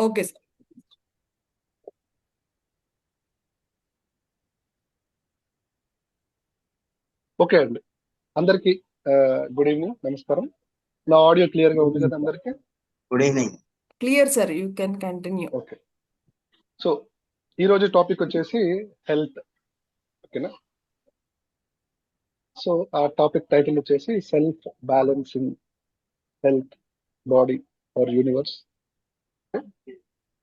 Okay sir. Okay అండి, అందరికి good evening, నమస్కారం. నా ఆడియో క్లియర్ గా ఉంది కదా అందరికి? Good evening. Clear sir, you can continue. Okay, so ఈరోజు టాపిక్ వచ్చేసి హెల్త్. ఓకేనా? సో ఆ టాపిక్ టైటిల్ వచ్చేసి self balancing health, body or universe.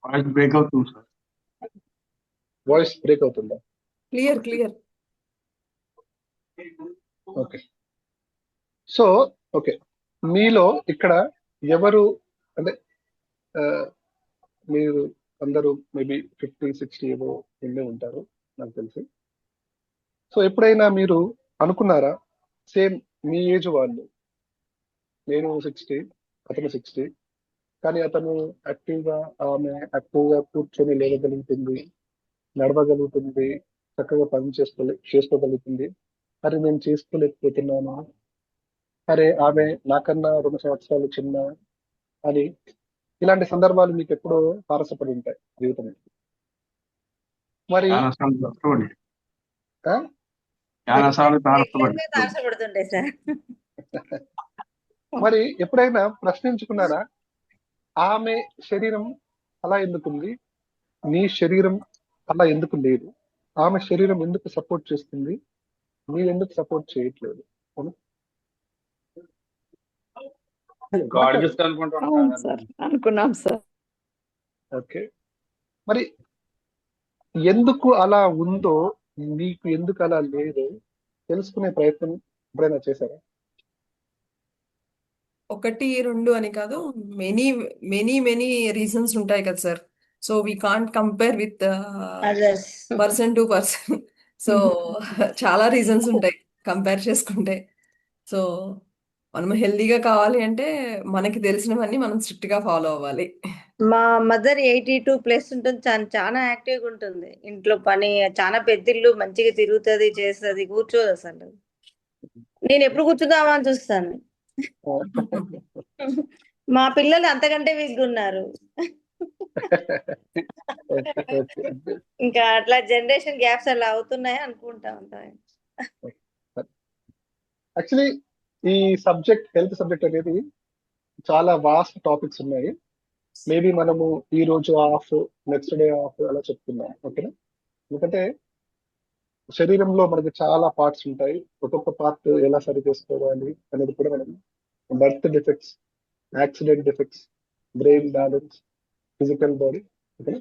Voice break అవుతుంది సార్. వాయిస్ బ్రేక్ అవుతుందా? Clear clear. Okay, so okay, మీలో ఇక్కడ ఎవరు అంటే మీరు అందరూ మేబీ 50-60 ఏవో ఉండే ఉంటారు నాకు తెలిసి. సో ఎప్పుడైనా మీరు అనుకున్నారా, సేమ్ మీ ఏజ్ వాళ్ళు, నేను 60, అతను 60, కానీ అతను యాక్టివ్గా, ఆమె యాక్టివ్గా కూర్చొని లేవగలుగుతుంది, నడవగలుగుతుంది, చక్కగా పని చేసుకోగలుగుతుంది, అరే నేను చేసుకోలేకపోతున్నాను, అరే ఆమె నాకన్నా 2 సంవత్సరాలు చిన్న అని, ఇలాంటి సందర్భాలు మీకు ఎప్పుడో తారసపడి ఉంటాయి జీవితంలో. మరి చాలా సార్లు కష్టపడి ఆ? చాలా సార్లు తారసపడి తారసపడుతుండే సార్. మరి ఎప్పుడైనా ప్రశ్నించుకున్నారా, ఆమె శరీరం అలా ఎందుకుంది, నీ శరీరం అలా ఎందుకు లేదు, ఆమె శరీరం ఎందుకు సపోర్ట్ చేస్తుంది, మీరు ఎందుకు సపోర్ట్ చేయట్లేదు? అవును? గాడ్ గిఫ్ట్ అనుకుంటున్నాను. అవును సార్, అనుకున్నాం సార్. ఓకే, మరి ఎందుకు అలా ఉందో, మీకు ఎందుకు అలా లేదో తెలుసుకునే ప్రయత్నం ఎప్పుడైనా చేశారా? 1-2 అని కాదు, మెనీ మెనీ మెనీ రీజన్స్ ఉంటాయి కదా sir. So we can't compare with others. Person to person. So చాలా రీజన్స్ ఉంటాయి కంపేర్ చేసుకుంటే. సో మనం హెల్దీగా కావాలి అంటే మనకి తెలిసినవన్నీ మనం స్ట్రిక్ట్ గా ఫాలో అవ్వాలి. మా మదర్ 82+ ఉంటుంది, చాలా యాక్టివ్గా ఉంటుంది. ఇంట్లో పని చాలా పెద్దిల్లు, మంచిగా తిరుగుతుంది, చేస్తుంది, కూర్చోదు అసలు. నేను ఎప్పుడు కూర్చుందామా అని చూస్తాను. మా పిల్లలు అంతకంటే వీక్ ఉన్నారు. ఇంకా అట్లా జనరేషన్ గ్యాప్స్ అలా అవుతున్నాయి అనుకుంటా ఉంటాయి. యాక్చువల్లీ ఈ సబ్జెక్ట్, హెల్త్ సబ్జెక్ట్ అనేది చాలా వాస్ట్ టాపిక్స్ ఉన్నాయి. మేబీ మనము ఈ రోజు ఆఫ్, నెక్స్ట్ డే ఆఫ్ అలా చెప్తున్నాం. ఓకేనా? ఎందుకంటే శరీరంలో మనకి చాలా పార్ట్స్ ఉంటాయి, ఒక్కొక్క పార్ట్ ఎలా సరి చేసుకోవాలి అనేది కూడా మనం, birth defects, accident defects, brain balance, physical body. ఓకేనా?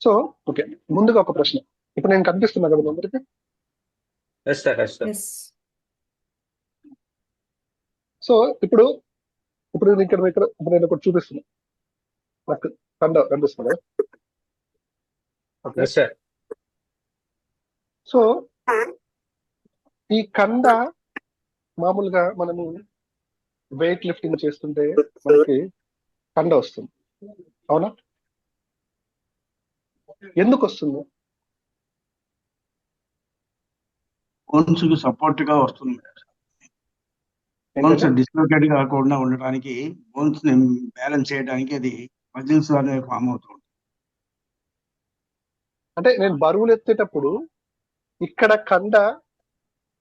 సో ఓకే, ముందుగా ఒక ప్రశ్న. ఇప్పుడు నేను కనిపిస్తున్నా కదా మీ అందరికి? Yes sir, yes sir. Yes. So ఇప్పుడు ఇప్పుడు నేను ఇప్పుడు నేను ఒకటి చూపిస్తున్నా, నాకు కండ కనిపిస్తున్నా కదా? Okay, yes sir. సో ఈ కండ మామూలుగా మనము వెయిట్ లిఫ్టింగ్ చేస్తుంటే మనకి కండ వస్తుంది, అవునా? ఎందుకు వస్తుంది? బోన్స్ కి సపోర్ట్ గా వస్తుంది. బోన్స్ డిస్లోకేట్ కాకుండా ఉండడానికి, బోన్స్ ని బ్యాలెన్స్ చేయడానికి అది మజిల్స్ అనేవి ఫామ్ అవుతుంది. అంటే నేను బరువులు ఎత్తేటప్పుడు ఇక్కడ కండ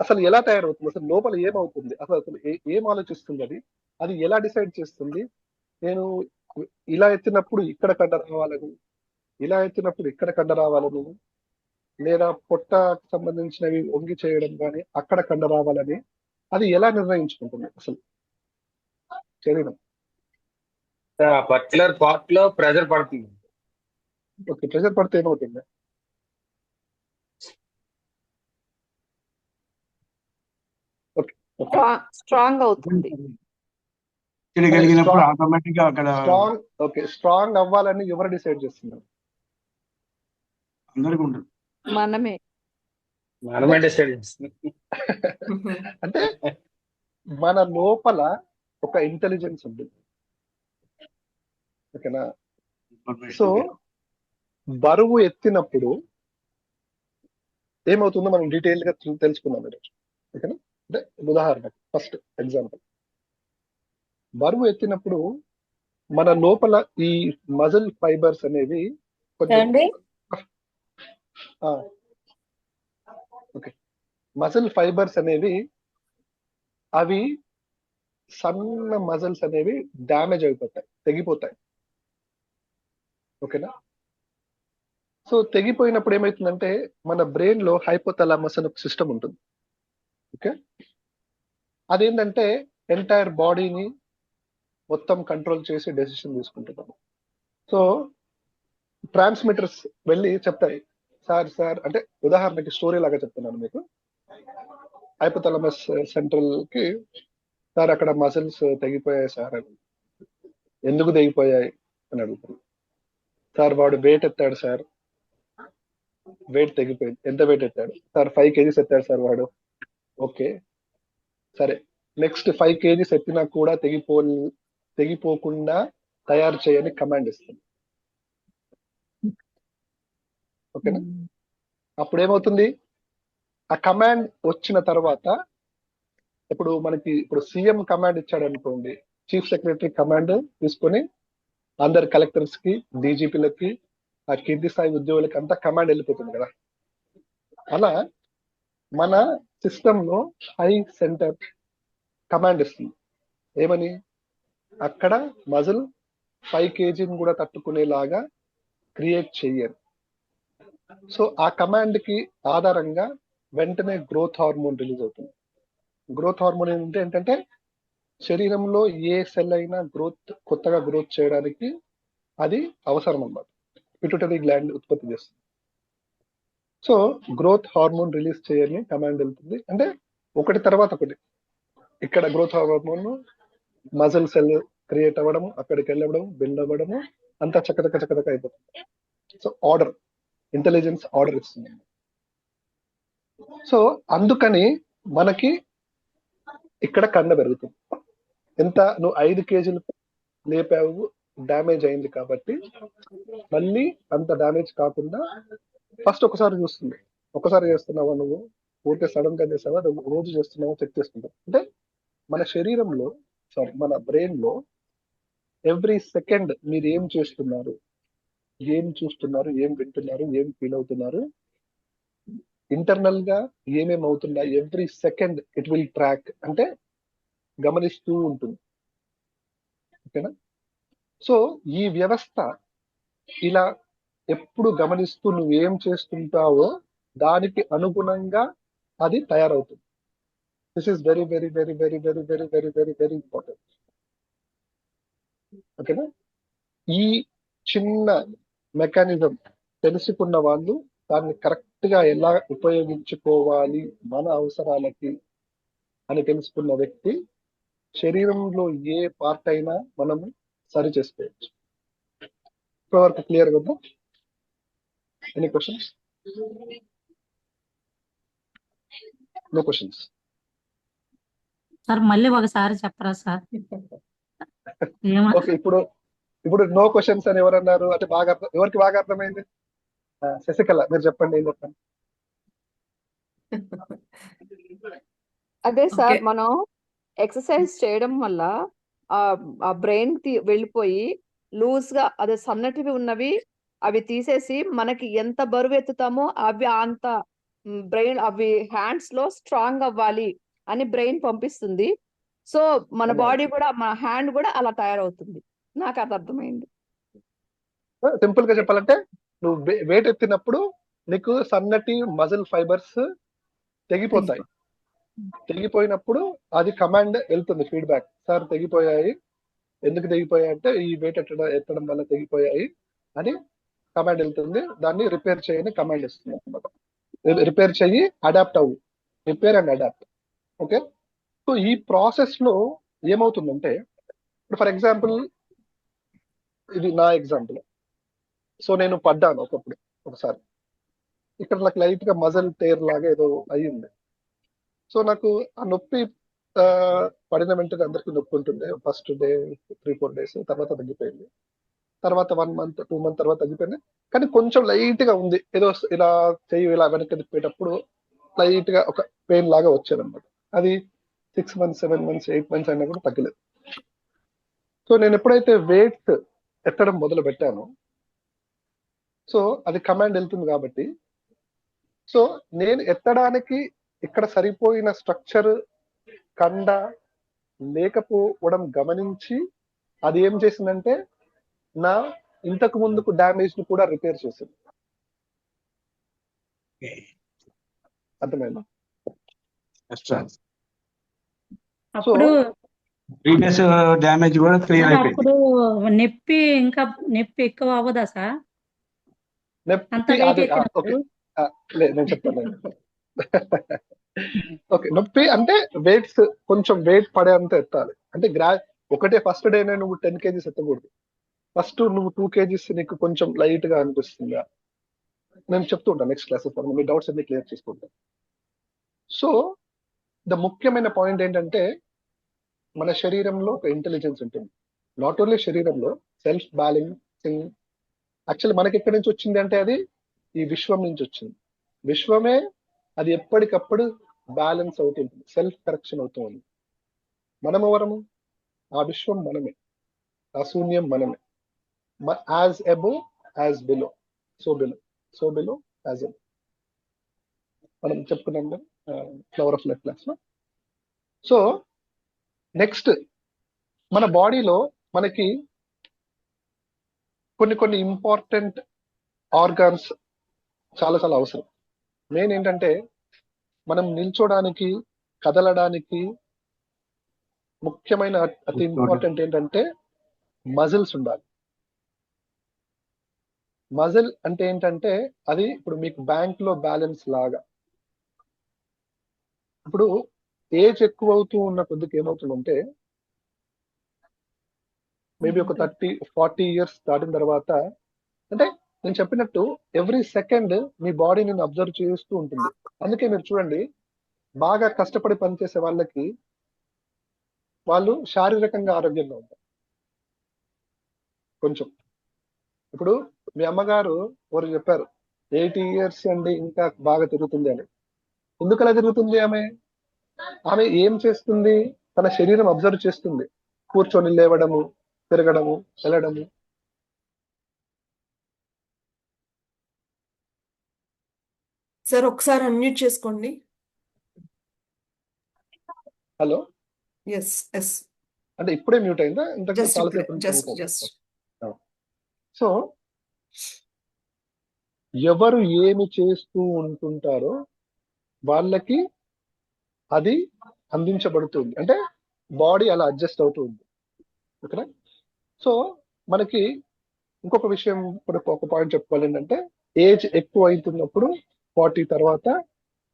అసలు ఎలా తయారవుతుంది, అసలు లోపల ఏమవుతుంది, అసలు అసలు ఏం ఆలోచిస్తుంది, అది అది ఎలా డిసైడ్ చేస్తుంది? నేను ఇలా ఎత్తినప్పుడు ఇక్కడ కండ రావాలని, ఇలా ఎత్తినప్పుడు ఇక్కడ కండ రావాలని, లేదా పొట్టకు సంబంధించినవి వంగి చేయడం కానీ అక్కడ కండ రావాలని, అది ఎలా నిర్ణయించుకుంటుంది అసలు శరీరం? పర్టికులర్ పార్ట్ లో ప్రెజర్ పడుతుంది. ఓకే, ప్రెషర్ పడితే ఏమవుతుంది? స్ట్రాంగ్ అవుతుంది. కలిగినప్పుడు ఆటోమేటిక్ గా అక్కడ స్ట్రాంగ్. ఓకే, స్ట్రాంగ్ అవ్వాలని ఎవరు డిసైడ్ చేస్తున్నారు? అందరికీ ఉంటుంది. మనమే డిసైడ్ చేస్తుంది. అంటే మన లోపల ఒక ఇంటెలిజెన్స్ ఉంటుంది. ఓకేనా? సో బరువు ఎత్తినప్పుడు ఏమవుతుందో మనం డీటెయిల్ గా తెలుసుకుందాం ఈరోజు. ఓకేనా? అంటే ఉదాహరణ, ఫస్ట్ ఎగ్జాంపుల్, బరువు ఎత్తినప్పుడు మన లోపల ఈ మజిల్ ఫైబర్స్ అనేవి కొంచెం ఏమండి ఓకే, మజిల్ ఫైబర్స్ అనేవి అవి సన్న మజిల్స్ అనేవి డ్యామేజ్ అయిపోతాయి, తెగిపోతాయి. ఓకేనా? సో తెగిపోయినప్పుడు ఏమవుతుందంటే మన బ్రెయిన్ లో హైపోథాలమస్ అనే ఒక సిస్టమ్ ఉంటుంది. ఓకే, అదేంటంటే ఎంటైర్ బాడీని మొత్తం కంట్రోల్ చేసి డెసిషన్ తీసుకుంటున్నాం. సో ట్రాన్స్మిటర్స్ వెళ్ళి చెప్తాయి, సార్ అంటే ఉదాహరణకి స్టోరీ లాగా చెప్తున్నాను మీకు. హైపోథాలమస్ సెంట్రల్ కి, సార్ అక్కడ మసిల్స్ తెగిపోయాయి సార్ అని. ఎందుకు తెగిపోయాయి అని అడుగుతారు. సార్ వాడు వెయిట్ ఎత్తాడు సార్, వెయిట్ తెగిపోయింది. ఎంత వెయిట్ ఎత్తాడు సార్? 5 kgs ఎత్తాడు సార్ వాడు. ఓకే సరే, నెక్స్ట్ 5 kgs ఎత్తినా కూడా తెగిపోకుండా తయారు చేయని కమాండ్ ఇస్తుంది. ఓకేనా? అప్పుడు ఏమవుతుంది, ఆ కమాండ్ వచ్చిన తర్వాత ఇప్పుడు సీఎం కమాండ్ ఇచ్చాడు అనుకోండి, చీఫ్ సెక్రటరీ కమాండ్ తీసుకొని అందరు కలెక్టర్స్ కి, డీజీపీలకి, ఆ కింది స్థాయి ఉద్యోగులకి అంతా కమాండ్ వెళ్ళిపోతుంది కదా. అలా మన సిస్టమ్ లో హై సెంటర్ కమాండ్ ఇస్తుంది. ఏమని? అక్కడ మజిల్ 5 kgs కూడా తట్టుకునేలాగా క్రియేట్ చెయ్యాలి. సో ఆ కమాండ్ కి ఆధారంగా వెంటనే గ్రోత్ హార్మోన్ రిలీజ్ అవుతుంది. గ్రోత్ హార్మోన్ ఏంటంటే శరీరంలో ఏ సెల్ అయినా కొత్తగా గ్రోత్ చేయడానికి అది అవసరం అన్నమాట. పిట్యూటరీ గ్లాండ్ ఉత్పత్తి చేస్తుంది. సో గ్రోత్ హార్మోన్ రిలీజ్ చేయని కమాండ్ వెళ్తుంది. అంటే ఒకటి తర్వాత ఒకటి, ఇక్కడ growth hormone muscle cell create అవ్వడం, అక్కడికి వెళ్ళడం, బిల్డ్ అవ్వడము, అంతా చక్కచక్క అయిపోతుంది. సో ఆర్డర్, ఇంటెలిజెన్స్ ఆర్డర్ ఇస్తుంది. సో అందుకని మనకి ఇక్కడ కండ పెరుగుతుంది. ఎంత? నువ్వు 5 kgs లేపావు, డ్యామేజ్ అయింది కాబట్టి మళ్ళీ అంత డ్యామేజ్ కాకుండా ఫస్ట్ ఒకసారి చూస్తుంది. ఒకసారి చేస్తున్నావా నువ్వు, ఊరికే సడన్ గా చేస్తావా, రోజు చేస్తున్నావా చెక్ చేసుకుంటావు. అంటే మన శరీరంలో, మన బ్రెయిన్ లో ఎవ్రీ సెకండ్ మీరు ఏం చేస్తున్నారు, ఏం చూస్తున్నారు, ఏం వింటున్నారు, ఏం ఫీల్ అవుతున్నారు, ఇంటర్నల్ గా ఏమేమి అవుతుందా, every second it will track, అంటే గమనిస్తూ ఉంటుంది. ఓకేనా? సో ఈ వ్యవస్థ ఇలా ఎప్పుడు గమనిస్తూ నువ్వేం చేస్తుంటావో దానికి అనుగుణంగా అది తయారవుతుంది. This is very very very very very very very very very important. ఓకేనా? ఈ చిన్న మెకానిజం తెలుసుకున్న వాళ్ళు దాన్ని కరెక్ట్ గా ఎలా ఉపయోగించుకోవాలి మన అవసరాలకి అని తెలుసుకున్న వ్యక్తి శరీరంలో ఏ పార్ట్ అయినా మనము సరి చేసుకోవచ్చు. ఇప్పటివరకు క్లియర్ కదా? Any questions? No questions? Sir మళ్ళీ ఒకసారి చెప్పరా సార్? ఓకే, ఇప్పుడు నో క్వశ్చన్స్ అని ఎవరన్నారు? అంటే ఎవరికి బాగా అర్థమైంది? శశికళ మీరు చెప్పండి, ఏం చెప్పండి. అదే సార్, ఓకే. మనం ఎక్సర్సైజ్ చేయడం వల్ల ఆ బ్రెయిన్ వెళ్ళిపోయి లూజ్ గా అదే సన్నటివి ఉన్నవి అవి తీసేసి మనకి ఎంత బరువు ఎత్తుతామో అవి అంత బ్రెయిన్ అవి హ్యాండ్స్ లో స్ట్రాంగ్ అవ్వాలి అని బ్రెయిన్ పంపిస్తుంది. సో మన బాడీ కూడా, మన హ్యాండ్ కూడా అలా తయారవుతుంది. నాకు అది అర్థమైంది. సింపుల్ గా చెప్పాలంటే నువ్వు వెయిట్ ఎత్తినప్పుడు నీకు సన్నటి మజిల్ ఫైబర్స్ తెగిపోతాయి. తెగిపోయినప్పుడు అది కమాండ్ వెళ్తుంది, ఫీడ్బ్యాక్. సార్ తెగిపోయాయి, ఎందుకు తెగిపోయాయి అంటే ఈ వెయిట్ ఎత్తడం వల్ల తెగిపోయాయి అని కమాండ్ వెళ్తుంది. దాన్ని రిపేర్ చేయని కమాండ్ ఇస్తుంది అనమాట. రిపేర్ చెయ్యి, అడాప్ట్ అవ్వు, repair and adapt. Okay, so ఈ ప్రాసెస్ లో ఏమవుతుందంటే, ఇప్పుడు ఫర్ ఎగ్జాంపుల్ ఇది నా ఎగ్జాంపుల్. సో నేను పడ్డాను ఒకసారి, ఇక్కడ నాకు లైట్ గా మజల్ టేర్ లాగా ఏదో అయ్యింది. సో నాకు ఆ నొప్పి పడిన వెంటనే అందరికీ నొప్పి ఉంటుంది. ఫస్ట్ డే 3-4 days, తర్వాత తగ్గిపోయింది. తర్వాత 1 month 2 months తర్వాత తగ్గిపోయింది. కానీ కొంచెం లైట్ గా ఉంది, ఏదో ఇలా చెయ్యి ఇలా వెనక్కి తిప్పేటప్పుడు లైట్ గా ఒక పెయిన్ లాగా వచ్చేది అనమాట. అది 6 months 7 months 8 months అయినా కూడా తగ్గలేదు. సో నేను ఎప్పుడైతే వెయిట్ ఎత్తడం మొదలు పెట్టానో, సో అది కమాండ్ వెళ్తుంది కాబట్టి, సో నేను ఎత్తడానికి ఇక్కడ సరిపోయిన స్ట్రక్చర్ కండ లేకపోవడం గమనించి అది ఏం చేసిందంటే నా ఇంతకు ముందుకు డ్యామేజ్ ని కూడా రిపేర్ చేసింది. అర్థమైందా? సో అప్పుడు ప్రీవియస్ డ్యామేజ్ కూడా క్లియర్ సార్ అయిపోయింది. అప్పుడు నొప్పి ఎక్కువ అవ్వదా సార్ అంత నొప్పి వెయిట్ అది ఓకే, ఎత్తినప్పుడు? నేను చెప్తాను. ఓకే, నొప్పి అంటే వెయిట్స్ కొంచెం వెయిట్ పడేంత ఎత్తాలి. అంటే ఒకటే ఫస్ట్ డేనే నువ్వు 10 kgs ఎత్తకూడదు. ఫస్ట్ నువ్వు 2 kgs నీకు కొంచెం లైట్ గా అనిపిస్తుందా, నేను చెప్తూ ఉంటాను నెక్స్ట్ క్లాసెస్ మీ డౌట్స్ అన్ని క్లియర్ చేసుకుంటాను. సో ద ముఖ్యమైన పాయింట్ ఏంటంటే మన శరీరంలో ఒక ఇంటెలిజెన్స్ ఉంటుంది. నాట్ ఓన్లీ శరీరంలో, సెల్ఫ్ బ్యాలెన్సింగ్. యాక్చువల్లీ మనకి ఎక్కడి నుంచి వచ్చింది అంటే అది ఈ విశ్వం నుంచి వచ్చింది. విశ్వమే అది ఎప్పటికప్పుడు బ్యాలెన్స్ అవుతుంటుంది, సెల్ఫ్ కరెక్షన్ అవుతూ ఉంది. మనం ఎవరము? ఆ విశ్వం మనమే, ఆ శూన్యం మనమే. As above as below, so below as above మనం చెప్పుకున్నాం కదా ఫ్లవర్ ఆఫ్ లైఫ్ క్లాస్ లో. సో నెక్స్ట్ మన బాడీలో మనకి కొన్ని ఇంపార్టెంట్ ఆర్గాన్స్ చాలా చాలా అవసరం. మెయిన్ ఏంటంటే మనం నిల్చోడానికి, కదలడానికి ముఖ్యమైన అతి ఇంపార్టెంట్ ఏంటంటే మజిల్స్ ఉండాలి. మజిల్ అంటే ఏంటంటే అది ఇప్పుడు మీకు బ్యాంక్ లో బ్యాలెన్స్ లాగా. ఇప్పుడు ఏజ్ ఎక్కువ అవుతూ ఉన్న కొద్దికి ఏమవుతుందంటే మేబీ ఒక 30-40 years దాటిన తర్వాత, అంటే నేను చెప్పినట్టు ఎవ్రీ సెకండ్ మీ బాడీ నేను అబ్జర్వ్ చేస్తూ ఉంటుంది. అందుకే మీరు చూడండి, బాగా కష్టపడి పనిచేసే వాళ్ళకి వాళ్ళు శారీరకంగా ఆరోగ్యంగా ఉంటారు కొంచెం. ఇప్పుడు మీ అమ్మగారు ఎవరు చెప్పారు 80 years అండి ఇంకా బాగా తిరుగుతుంది అని. ఎందుకు అలా తిరుగుతుంది? ఆమె ఏం చేస్తుంది? తన శరీరం అబ్జర్వ్ చేస్తుంది. కూర్చొని లేవడము, తిరగడము, వెళ్ళడము. సార్ ఒకసారి అన్మ్యూట్ చేసుకోండి. హలో, ఎస్ ఎస్, అంటే ఇప్పుడే మ్యూట్ అయిందా? ఇంతకు జస్ట్ చాలాసేపు నుంచి జస్ట్ mute అయిందా? జస్ట్ సో ఎవరు ఏమి చేస్తూ ఉంటుంటారో వాళ్ళకి అది అందించబడుతుంది. అంటే బాడీ అలా అడ్జస్ట్ అవుతుంది. ఓకేనా? సో మనకి ఇంకొక విషయం ఇప్పుడు ఒక పాయింట్ చెప్పుకోవాలి ఏంటంటే ఏజ్ ఎక్కువ అవుతున్నప్పుడు 40 తర్వాత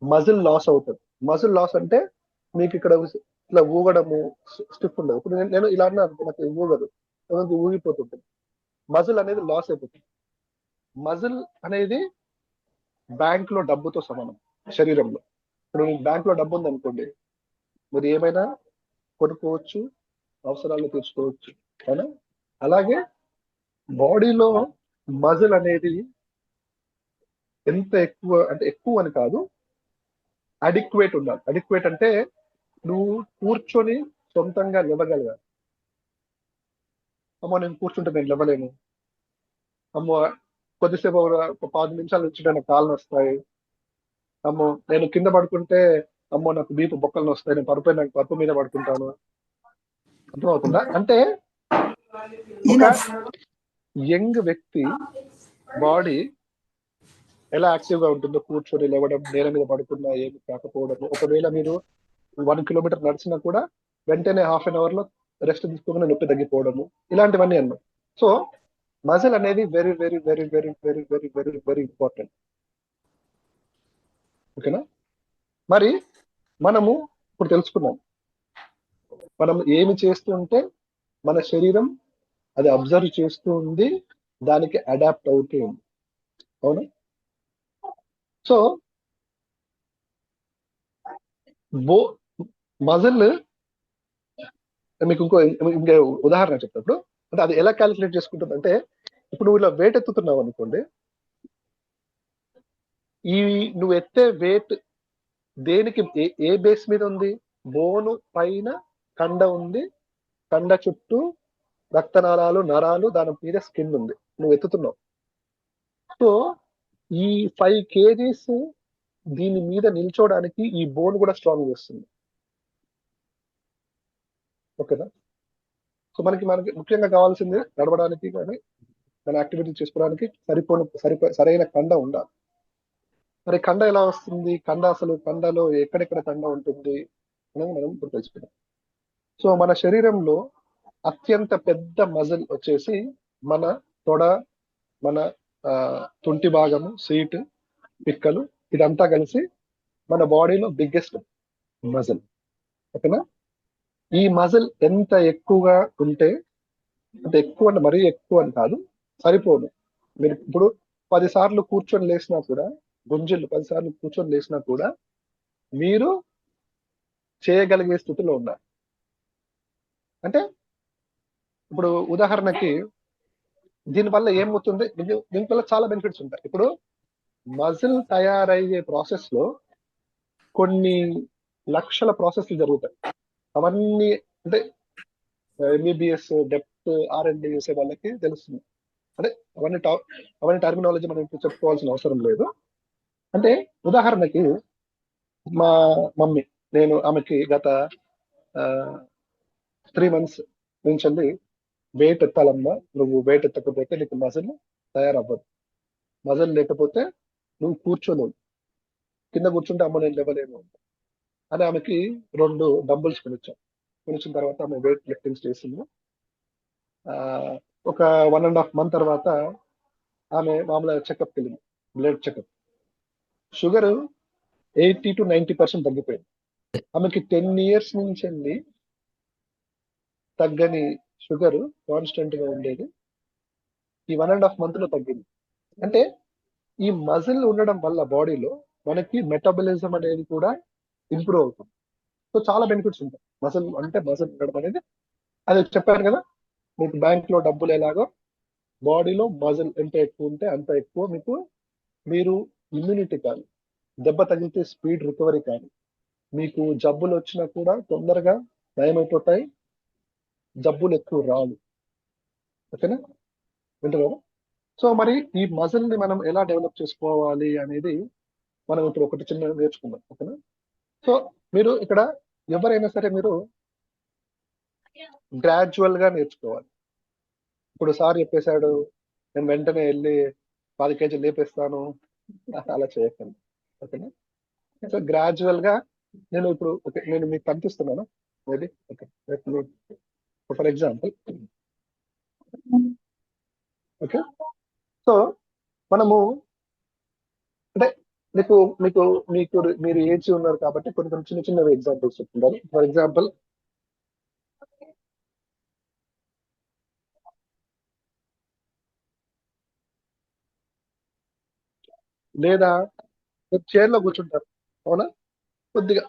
మజిల్ లాస్ అవుతుంది. మజిల్ లాస్ అంటే మీకు ఇక్కడ ఇట్లా ఊగడము, స్టిఫ్ ఉండదు. ఇప్పుడు నేను ఇలా అన్నాను, నాకు ఊగదు, ఊగిపోతుంటుంది. మజిల్ అనేది లాస్ అయిపోతుంది. మజిల్ అనేది బ్యాంక్ లో డబ్బుతో సమానం శరీరంలో. ఇప్పుడు మీకు బ్యాంక్ లో డబ్బు ఉంది అనుకోండి, మీరు ఏమైనా కొనుక్కోవచ్చు, అవసరాలు తీర్చుకోవచ్చు. అవునా? అలాగే బాడీలో మజిల్ అనేది ఎంత ఎక్కువ అంటే ఎక్కువ అని కాదు, అడిక్వేట్ ఉండాలి. అడిక్వేట్ అంటే నువ్వు కూర్చొని సొంతంగా లేవగలగాలి. అమ్మో నేను కూర్చుంటే నేను లేవలేను, అమ్మో కొద్దిసేపు ఒక 10 నిమిషాలు నుంచి నాకు కాళ్ళు వస్తాయి, అమ్మో నేను కింద పడుకుంటే అమ్మో నాకు బీపు బొక్కలు వస్తాయి, నేను నాకు పరుపు మీద పడుకుంటాను. అర్థమవుతుందా? అంటే ఒక యంగ్ వ్యక్తి బాడీ ఎలా యాక్టివ్ గా ఉంటుందో, కూర్చొని లేవడం, నేల మీద పడుకున్నా ఏమి కాకపోవడం. ఒకవేళ మీరు 1 kilometer నడిచినా కూడా వెంటనే హాఫ్ అన్ అవర్ లో రెస్ట్ తీసుకోకుండా నొప్పి తగ్గిపోవడము, ఇలాంటివన్నీ అన్నమాట. సో మజిల్ అనేది very very very very very very very very important. ఓకేనా? మరి మనము ఇప్పుడు తెలుసుకున్నాం మనం ఏమి చేస్తూ ఉంటే మన శరీరం అది అబ్జర్వ్ చేస్తూ ఉంది, దానికి అడాప్ట్ అవుతూ ఉంది. అవునా? సో మజిల్ మీకు ఇంకో ఉదాహరణ చెప్పినప్పుడు అంటే అది ఎలా క్యాలిక్యులేట్ చేసుకుంటుంది అంటే, ఇప్పుడు నువ్వు ఇలా వెయిట్ ఎత్తుతున్నావు అనుకోండి, ఈ నువ్వు ఎత్తే వెయిట్ దేనికి ఏ బేస్ మీద ఉంది? బోను పైన కండ ఉంది, కండ చుట్టూ రక్తనాళాలు, నరాలు, దాని మీద స్కిన్ ఉంది, నువ్వు ఎత్తుతున్నావు. సో ఈ 5 kgs దీని మీద నిల్చోడానికి ఈ బోన్ కూడా స్ట్రాంగ్ చేస్తుంది. ఓకేనా? సో మనకి ముఖ్యంగా కావాల్సింది నడవడానికి కానీ మన యాక్టివిటీ చేసుకోవడానికి సరైన కండ ఉండాలి. మరి కండ ఎలా వస్తుంది? కండలో ఎక్కడెక్కడ కండ ఉంటుంది అనేది మనం ఇప్పుడు తెలుసుకుందాం. సో మన శరీరంలో అత్యంత పెద్ద మజిల్ వచ్చేసి మన తొడ, మన తుంటి భాగము, సీట్, పిక్కలు, ఇదంతా కలిసి మన బాడీలో బిగ్గెస్ట్ మజిల్. ఓకేనా? ఈ మజిల్ ఎంత ఎక్కువగా ఉంటే, అంటే ఎక్కువ అంటే మరీ ఎక్కువ అని కాదు, సరిపోదు. మీరు ఇప్పుడు 10 సార్లు కూర్చొని లేసినా కూడా, గుంజిళ్ళు 10 సార్లు కూర్చొని లేసినా కూడా మీరు చేయగలిగే స్థితిలో ఉన్నారు. అంటే ఇప్పుడు ఉదాహరణకి దీనివల్ల ఏమవుతుంది, దీనివల్ల చాలా బెనిఫిట్స్ ఉంటాయి. ఇప్పుడు మజిల్ తయారయ్యే ప్రాసెస్ లో కొన్ని లక్షల ప్రాసెస్లు జరుగుతాయి. అవన్నీ అంటే ఎంబీబీఎస్ డెప్త్ R&D చేసే వాళ్ళకి తెలుస్తుంది. అంటే అవన్నీ టర్మినాలజీ మనం ఇప్పుడు చెప్పుకోవాల్సిన అవసరం లేదు. అంటే ఉదాహరణకి మా మమ్మీ, నేను ఆమెకి గత 3 months నుంచి వెయిట్ ఎత్తాలమ్మా, నువ్వు వెయిట్ ఎత్తకపోతే నీకు మజిల్ తయారవ్వదు, మజిల్ లేకపోతే నువ్వు కూర్చోలేవు, కింద కూర్చుంటే అమ్మ నేను లేవలేను అని ఆమెకి 2 డంబుల్స్ కొనిచ్చిన తర్వాత ఆమె వెయిట్ లిఫ్టింగ్స్ చేసింది. ఒక 1.5 month తర్వాత ఆమె మామూలుగా చెకప్కి వెళ్ళింది, బ్లడ్ చెకప్. షుగర్ 80 to 90% తగ్గిపోయింది. ఆమెకి 10 years నుంచి తగ్గని షుగర్ కాన్స్టెంట్ గా ఉండేది, ఈ 1.5 month లో తగ్గింది. అంటే ఈ మజిల్ ఉండడం వల్ల బాడీలో మనకి మెటబాలిజం అనేది కూడా ఇంప్రూవ్ అవుతుంది. సో చాలా బెనిఫిట్స్ ఉంటాయి మజిల్ ఉండడం అనేది. అది చెప్పాను కదా, మీకు బ్యాంక్ లో డబ్బులు ఎలాగో బాడీలో మజిల్ ఎంత ఎక్కువ ఉంటే అంత ఎక్కువ మీరు ఇమ్యూనిటీ కానీ, దెబ్బ తగిలితే స్పీడ్ రికవరీ కానీ, మీకు జబ్బులు వచ్చినా కూడా తొందరగా నయమైపోతాయి, జబ్బులు ఎక్కువ రావు. ఓకేనా? వింటున్నారా? సో మరి ఈ మజిల్ ని మనం ఎలా డెవలప్ చేసుకోవాలి అనేది మనం ఇప్పుడు ఒకటి చిన్న నేర్చుకుందాం. ఓకేనా? సో మీరు ఇక్కడ ఎవరైనా సరే మీరు గ్రాడ్యువల్ గా నేర్చుకోవాలి. ఇప్పుడు సార్ చెప్పేశాడు నేను వెంటనే వెళ్ళి 10 kg లేపేస్తాను, అలా చేయకండి. ఓకేనా? సో గ్రాడ్యువల్ గా నేను మీకు కనిపిస్తున్నాను maybe. Okay, for example. Okay, so మనము అంటే మీరు ఏజ్ ఉన్నారు కాబట్టి కొన్ని చిన్న చిన్నవి ఎగ్జాంపుల్స్ చెప్తున్నారు. ఫర్ ఎగ్జాంపుల్, లేదా మీరు చైర్ లో కూర్చుంటారు, అవునా? కొద్దిగా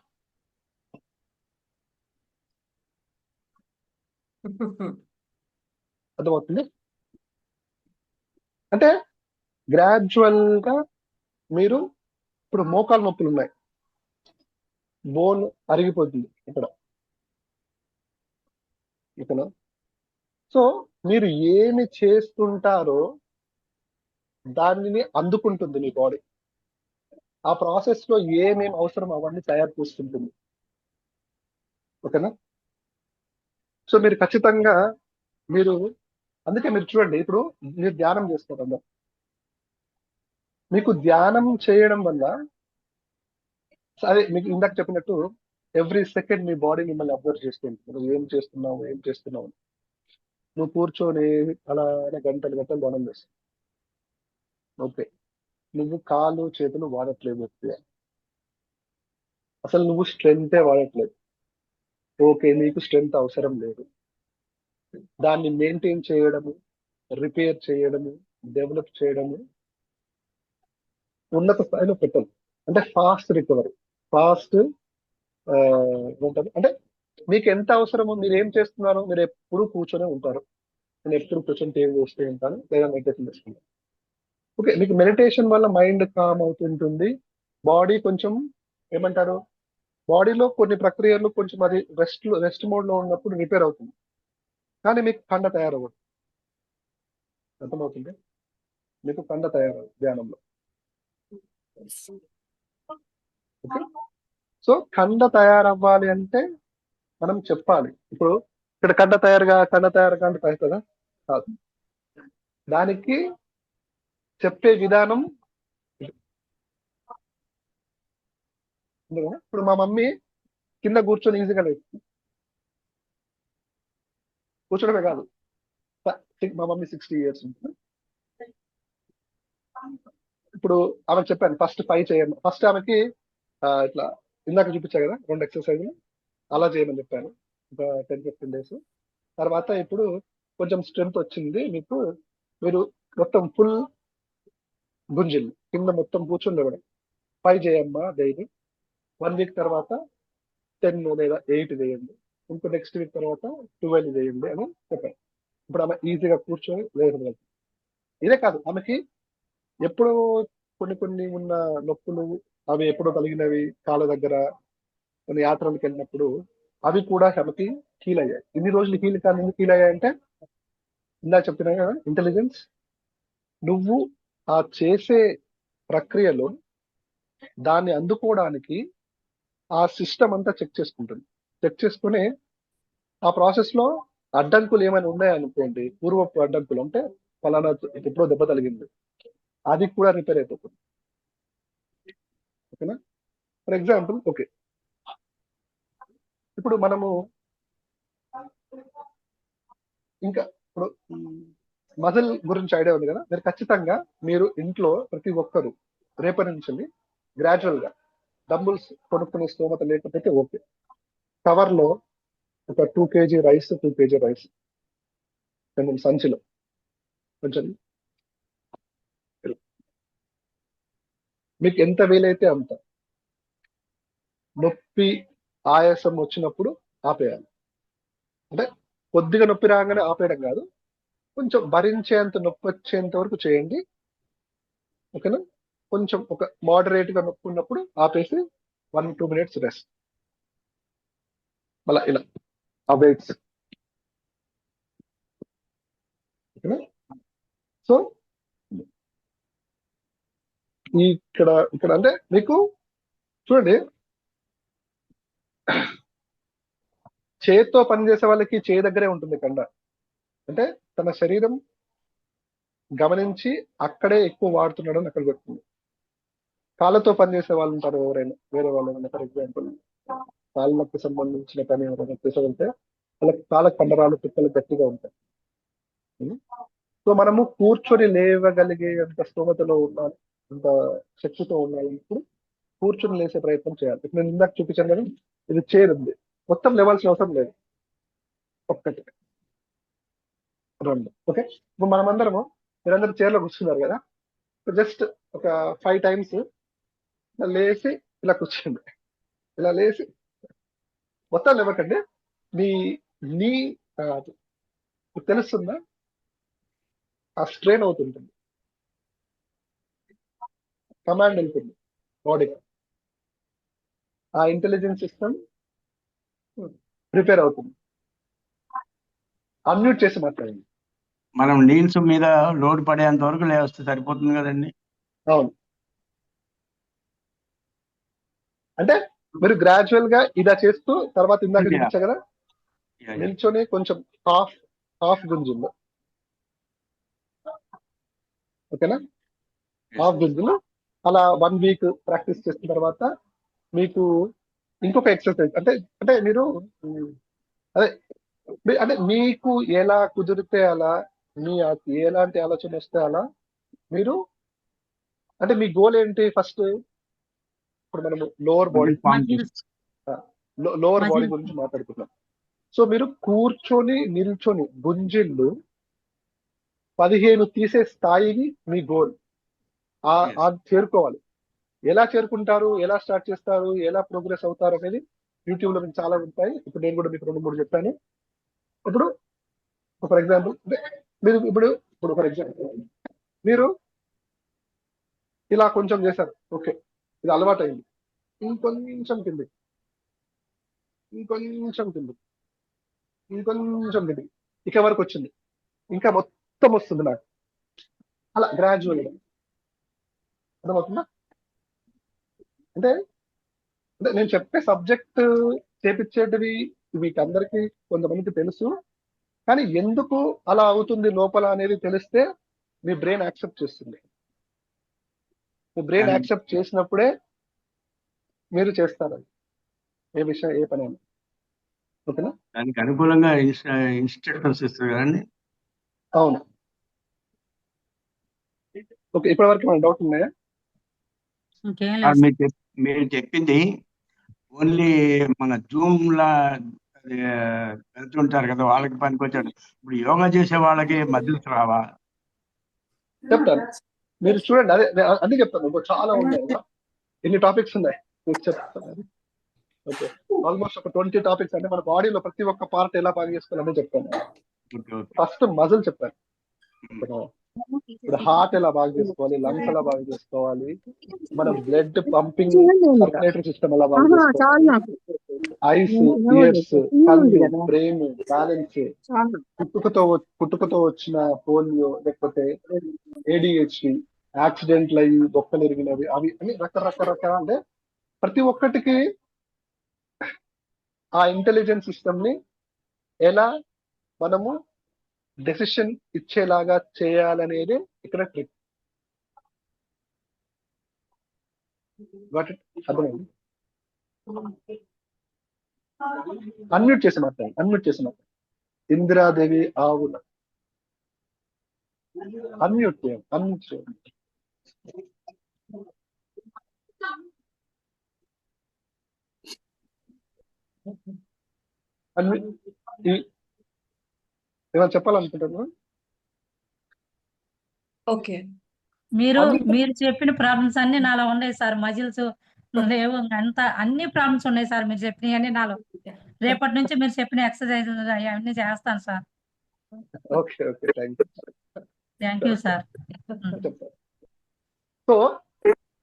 అర్థమవుతుంది. అంటే గ్రాడ్యువల్ గా మీరు ఇప్పుడు మోకాలు నొప్పులు ఉన్నాయి, బోన్ అరిగిపోతుంది ఇక్కడ. సో మీరు ఏమి చేస్తుంటారో దానిని అందుకుంటుంది మీ బాడీ. ఆ ప్రాసెస్ లో ఏమేమి అవసరం అవన్నీ తయారు చేస్తుంటుంది. ఓకేనా? సో మీరు ఖచ్చితంగా అందుకే మీరు చూడండి, ఇప్పుడు మీరు ధ్యానం చేస్తారు అందరు. మీకు ధ్యానం చేయడం వల్ల అదే మీకు ఇందాక చెప్పినట్టు ఎవ్రీ సెకండ్ మీ బాడీ మిమ్మల్ని అబ్జర్వ్ చేస్తుంది. నువ్వు ఏం చేస్తున్నావు. నువ్వు కూర్చొని అలా గంటలు ధ్యానం చేస్తావు. ఓకే, నువ్వు కాలు చేతులు వాడట్లేదు, అసలు నువ్వు స్ట్రెంగ్తే వాడట్లేదు. ఓకే, నీకు స్ట్రెంగ్త్ అవసరం లేదు. దాన్ని మెయింటైన్ చేయడము, రిపేర్ చేయడము, డెవలప్ చేయడము, ఉన్నత స్థాయిలో పెట్టాలి. అంటే ఫాస్ట్ రికవరీ, ఫాస్ట్ ఉంటుంది. అంటే మీకు ఎంత అవసరమో, మీరు ఏం చేస్తున్నారు, మీరు ఎప్పుడు కూర్చొనే ఉంటారు. నేను ఎప్పుడు కూర్చొని టీవీ చూస్తూ ఉంటాను, లేదా మెడిటేషన్ చేసుకుంటాను. ఓకే, మీకు మెడిటేషన్ వల్ల మైండ్ కామ్ అవుతుంటుంది. బాడీ కొంచెం ఏమంటారు, బాడీలో కొన్ని ప్రక్రియలు కొంచెం అది రెస్ట్ మోడ్ లో ఉన్నప్పుడు రిపేర్ అవుతుంది. కానీ మీకు కండ తయారవ్వదు. అర్థమవుతుంది? మీకు కండ తయారవ్వదు ధ్యానంలో. ఓకే, సో కండ తయారవ్వాలి అంటే మనం చెప్పాలి. ఇప్పుడు ఇక్కడ కండ తయారుగా అంటే అవుతుందా? కాదు. దానికి చెప్పే విధానం ఉంది కదా. ఇప్పుడు మా మమ్మీ కింద కూర్చొని ఈజీగా లేదు, కూర్చోడమే కాదు. మా మమ్మీ 60 years ఉంటుంది. ఇప్పుడు ఆమెకు చెప్పాను ఫస్ట్ 5 చేయండి. ఫస్ట్ ఆమెకి ఇట్లా ఇందాక చూపించా కదా 2 ఎక్సర్సైజ్లు అలా చేయమని చెప్పాను, ఒక 10-15 days. తర్వాత ఇప్పుడు కొంచెం స్ట్రెంత్ వచ్చింది మీకు, మీరు మొత్తం ఫుల్ గుంజిల్ కింద మొత్తం కూర్చొని లేవడం 5 చేయమ్మా డైలీ. 1 week తర్వాత 10 లేదా 8 చేయండి. ఇంకో నెక్స్ట్ వీక్ తర్వాత 12 చేయండి అని చెప్పాను. ఇప్పుడు ఆమె ఈజీగా కూర్చొని లేదు. ఇదే కాదు, ఆమెకి ఎప్పుడో కొన్ని ఉన్న నొప్పులు అవి ఎప్పుడో కలిగినవి కాళ్ళ దగ్గర, కొన్ని యాత్రలకు వెళ్ళినప్పుడు అవి కూడా ఆమెకి హీల్ అయ్యాయి. ఇన్ని రోజులు హీల్ కానీ ఎందుకు హీల్ అయ్యాయంటే ఇందాక చెప్తున్నా కదా, ఇంటెలిజెన్స్. నువ్వు ఆ చేసే ప్రక్రియలో దాన్ని అందుకోవడానికి ఆ సిస్టమ్ అంతా చెక్ చేసుకుంటుంది. చెక్ చేసుకుని ఆ ప్రాసెస్ లో అడ్డంకులు ఏమైనా ఉన్నాయనుకోండి, పూర్వపు అడ్డంకులు అంటే ఫలానా ఎప్పుడో దెబ్బ తగిలింది, అది కూడా రిపేర్ అయిపోతుంది. ఓకేనా? ఫర్ ఎగ్జాంపుల్, ఓకే, ఇప్పుడు మనము ఇంకా ఇప్పుడు మజిల్ గురించి ఐడియా ఉంది కదా. మీరు ఖచ్చితంగా మీరు ఇంట్లో ప్రతి ఒక్కరు రేపటి నుంచి గ్రాడ్యువల్ గా డంబుల్స్ కొనుక్కునే స్తోమత లేకపోతే ఓకే, కవర్ లో ఒక 2 kg రైస్ 2 kg రైస్ కొంచెం సంచిలో కొంచెం మీకు ఎంత వీలైతే అంత, నొప్పి ఆయాసం వచ్చినప్పుడు ఆపేయాలి. అంటే కొద్దిగా నొప్పి రాగానే ఆపేయడం కాదు, కొంచెం భరించేంత నొప్పి వచ్చేంత వరకు చేయండి. ఓకేనా? కొంచెం ఒక మోడరేట్ గా నొప్పి ఉన్నప్పుడు ఆపేసి 1-2 minutes రెస్ట్. మళ్ళీ ఇలా ఆ వెయిట్స్. ఓకేనా? సో ఇక్కడ ఇక్కడ అంటే మీకు చూడండి, చేతితో పనిచేసే వాళ్ళకి చేయి దగ్గరే ఉంటుంది కండ. అంటే తన శరీరం గమనించి అక్కడే ఎక్కువ వాడుతున్నాడు అని అక్కడ పెడుతుంది. కాళ్ళతో పనిచేసే వాళ్ళు ఉంటారు ఎవరైనా, వేరే వాళ్ళు. ఫర్ ఎగ్జాంపుల్ కాళ్ళకు సంబంధించిన పని ఎవరైనా చేసేదంటే వాళ్ళకి కాళ్ళ కండరాలు పిక్కలు గట్టిగా ఉంటాయి. సో మనము కూర్చొని లేవగలిగే అంత స్తోమతలో ఉండాలి, అంత శక్తితో ఉండాలి. ఇప్పుడు కూర్చొని లేసే ప్రయత్నం చేయాలి. ఇప్పుడు నేను ఇందాక చూపించాను కదా, ఇది చైర్ ఉంది, మొత్తం లేవాల్సిన అవసరం లేదు, 1 2. ఓకే, ఇప్పుడు మనమందరము మీరందరూ చైర్లో కూర్చున్నారు కదా, జస్ట్ ఒక 5 times ఇలా లేచి ఇలా కూర్చోండి. ఇలా లేచి మొత్తం లేవకండి. మీ నీ తెలుస్తుందా, ఆ స్ట్రెయిన్ అవుతుంటుంది, కమాండ్ వెళ్తుంది బాడీకి, ఆ ఇంటెలిజెన్స్ సిస్టమ్ ప్రిపేర్ అవుతుంది. అన్మ్యూట్ చేసి మాట్లాడండి. మనం నీల్స్ మీద లోడ్ పడేంత వరకు లేవస్తే సరిపోతుంది కదండి. అవును, అంటే మీరు గ్రాడ్యువల్ గా ఇలా చేస్తూ తర్వాత ఇందాక చూపించా కదా, నిల్చొని కొంచెం హాఫ్ గుంజింది. ఓకేనా? హాఫ్ గుంజిలు అలా 1 week ప్రాక్టీస్ చేసిన తర్వాత మీకు ఇంకొక ఎక్సర్సైజ్ అంటే అంటే మీరు అదే అంటే మీకు ఎలా కుదిరితే అలా, మీ ఎలాంటి ఆలోచన వస్తే అలా మీరు, అంటే మీ గోల్ ఏంటి ఫస్ట్? ఇప్పుడు మనము లోవర్ బాడీ గురించి మాట్లాడుతున్నాం. సో మీరు కూర్చొని నిల్చొని గుంజిళ్ళు 15 తీసే స్థాయిని మీ గోల్ చేరుకోవాలి. ఎలా చేరుకుంటారు, ఎలా స్టార్ట్ చేస్తారు, ఎలా ప్రోగ్రెస్ అవుతారు అనేది యూట్యూబ్ లో మీకు చాలా ఉంటాయి. ఇప్పుడు నేను కూడా మీకు 2-3 చెప్పాను. ఇప్పుడు ఫర్ ఎగ్జాంపుల్ మీరు ఇప్పుడు ఫర్ ఎగ్జాంపుల్ మీరు ఇలా కొంచెం చేశారు, ఓకే, ఇది అలవాటు అయింది. ఇంకొంచెం కిందికి, ఇంకొంచెం కిందికి. ఇక వరకు వచ్చింది, ఇంకా మొత్తం వస్తుంది నాకు, అలా గ్రాడ్యువల్ గా. అర్థమవుతుందా? అంటే అంటే నేను చెప్పే సబ్జెక్ట్ చేపించేటివి మీకు అందరికీ కొంతమందికి తెలుసు, కానీ ఎందుకు అలా అవుతుంది లోపల అనేది తెలిస్తే మీ బ్రెయిన్ యాక్సెప్ట్ చేస్తుంది. మీ బ్రెయిన్ దానికి యాక్సెప్ట్ చేసినప్పుడే మీరు చేస్తారు అది, ఏ విషయం ఏ పని అయినా. ఓకేనా? దానికి అనుకూలంగా ఇన్స్ట్రక్షన్స్ ఇస్తారు కదండి. అవును. ఓకే, ఇప్పటి వరకు మన డౌట్ ఉన్నాయా? ఇంకేం ఆ, లేదు సార్. మీరు చెప్పింది ఓన్లీ మన జూమ్ లా అది, వెళ్తుంటారు కదా వాళ్ళకి పనికొచ్చాడు. ఇప్పుడు యోగా చేసే వాళ్ళకి మజిల్స్ రావా? చెప్తాను, మీరు చూడండి. అదే చెప్తాను. ఇంకో చాలా ఉన్నాయి కదా, ఎన్ని టాపిక్స్ ఉన్నాయి మీకు చెప్తాను. అది ఓకే, ఆల్మోస్ట్ ఒక 20 టాపిక్స్. అంటే మన బాడీలో ప్రతి ఒక్క పార్ట్ ఎలా పని చేసుకోవాలని చెప్తాను. Okay okay. ఫస్ట్ మజిల్ చెప్పాను. ఇప్పుడు హార్ట్ ఎలా బాగా చేసుకోవాలి, లంగ్స్ ఎలా బాగా చేసుకోవాలి, మన బ్లడ్ పంపింగ్ సర్క్యులేటరీ సిస్టమ్ ఎలా బాగా చేసుకోవాలి, ఐస్, ఇయర్స్, కళ్ళు, బ్రెయిన్ బ్యాలెన్స్, పుట్టుకతో వచ్చిన పోలియో, లేకపోతే ఏడిహెచ్డి, యాక్సిడెంట్లు అయ్యి బొక్కలు ఎరిగినవి, అవి అని రకరకాల. అంటే ప్రతి ఒక్కటికి ఆ ఇంటెలిజెన్స్ సిస్టమ్ ని ఎలా మనము డెసిషన్ ఇచ్చేలాగా చేయాలనేది ఇక్కడ ట్రిక్. అర్థమైంది? అన్మ్యూట్ చేసి మాట్లాడండి. ఇందిరాదేవి ఆవుల అన్మ్యూట్ చేయండి. ఏమైనా చెప్పాలనుకుంటున్నా? ఓకే. మీరు చెప్పిన ప్రాబ్లమ్స్ అన్ని నాలో ఉన్నాయి సార్. మజిల్స్ లేవు, అంతా అన్ని ప్రాబ్లమ్స్ ఉన్నాయి సార్. మీరు చెప్పినవన్నీ నాలో. రేపటి నుంచి మీరు చెప్పిన ఎక్సర్సైజ్ అవన్నీ చేస్తాను sir. Okay, thank you sir. చెప్తాను. సో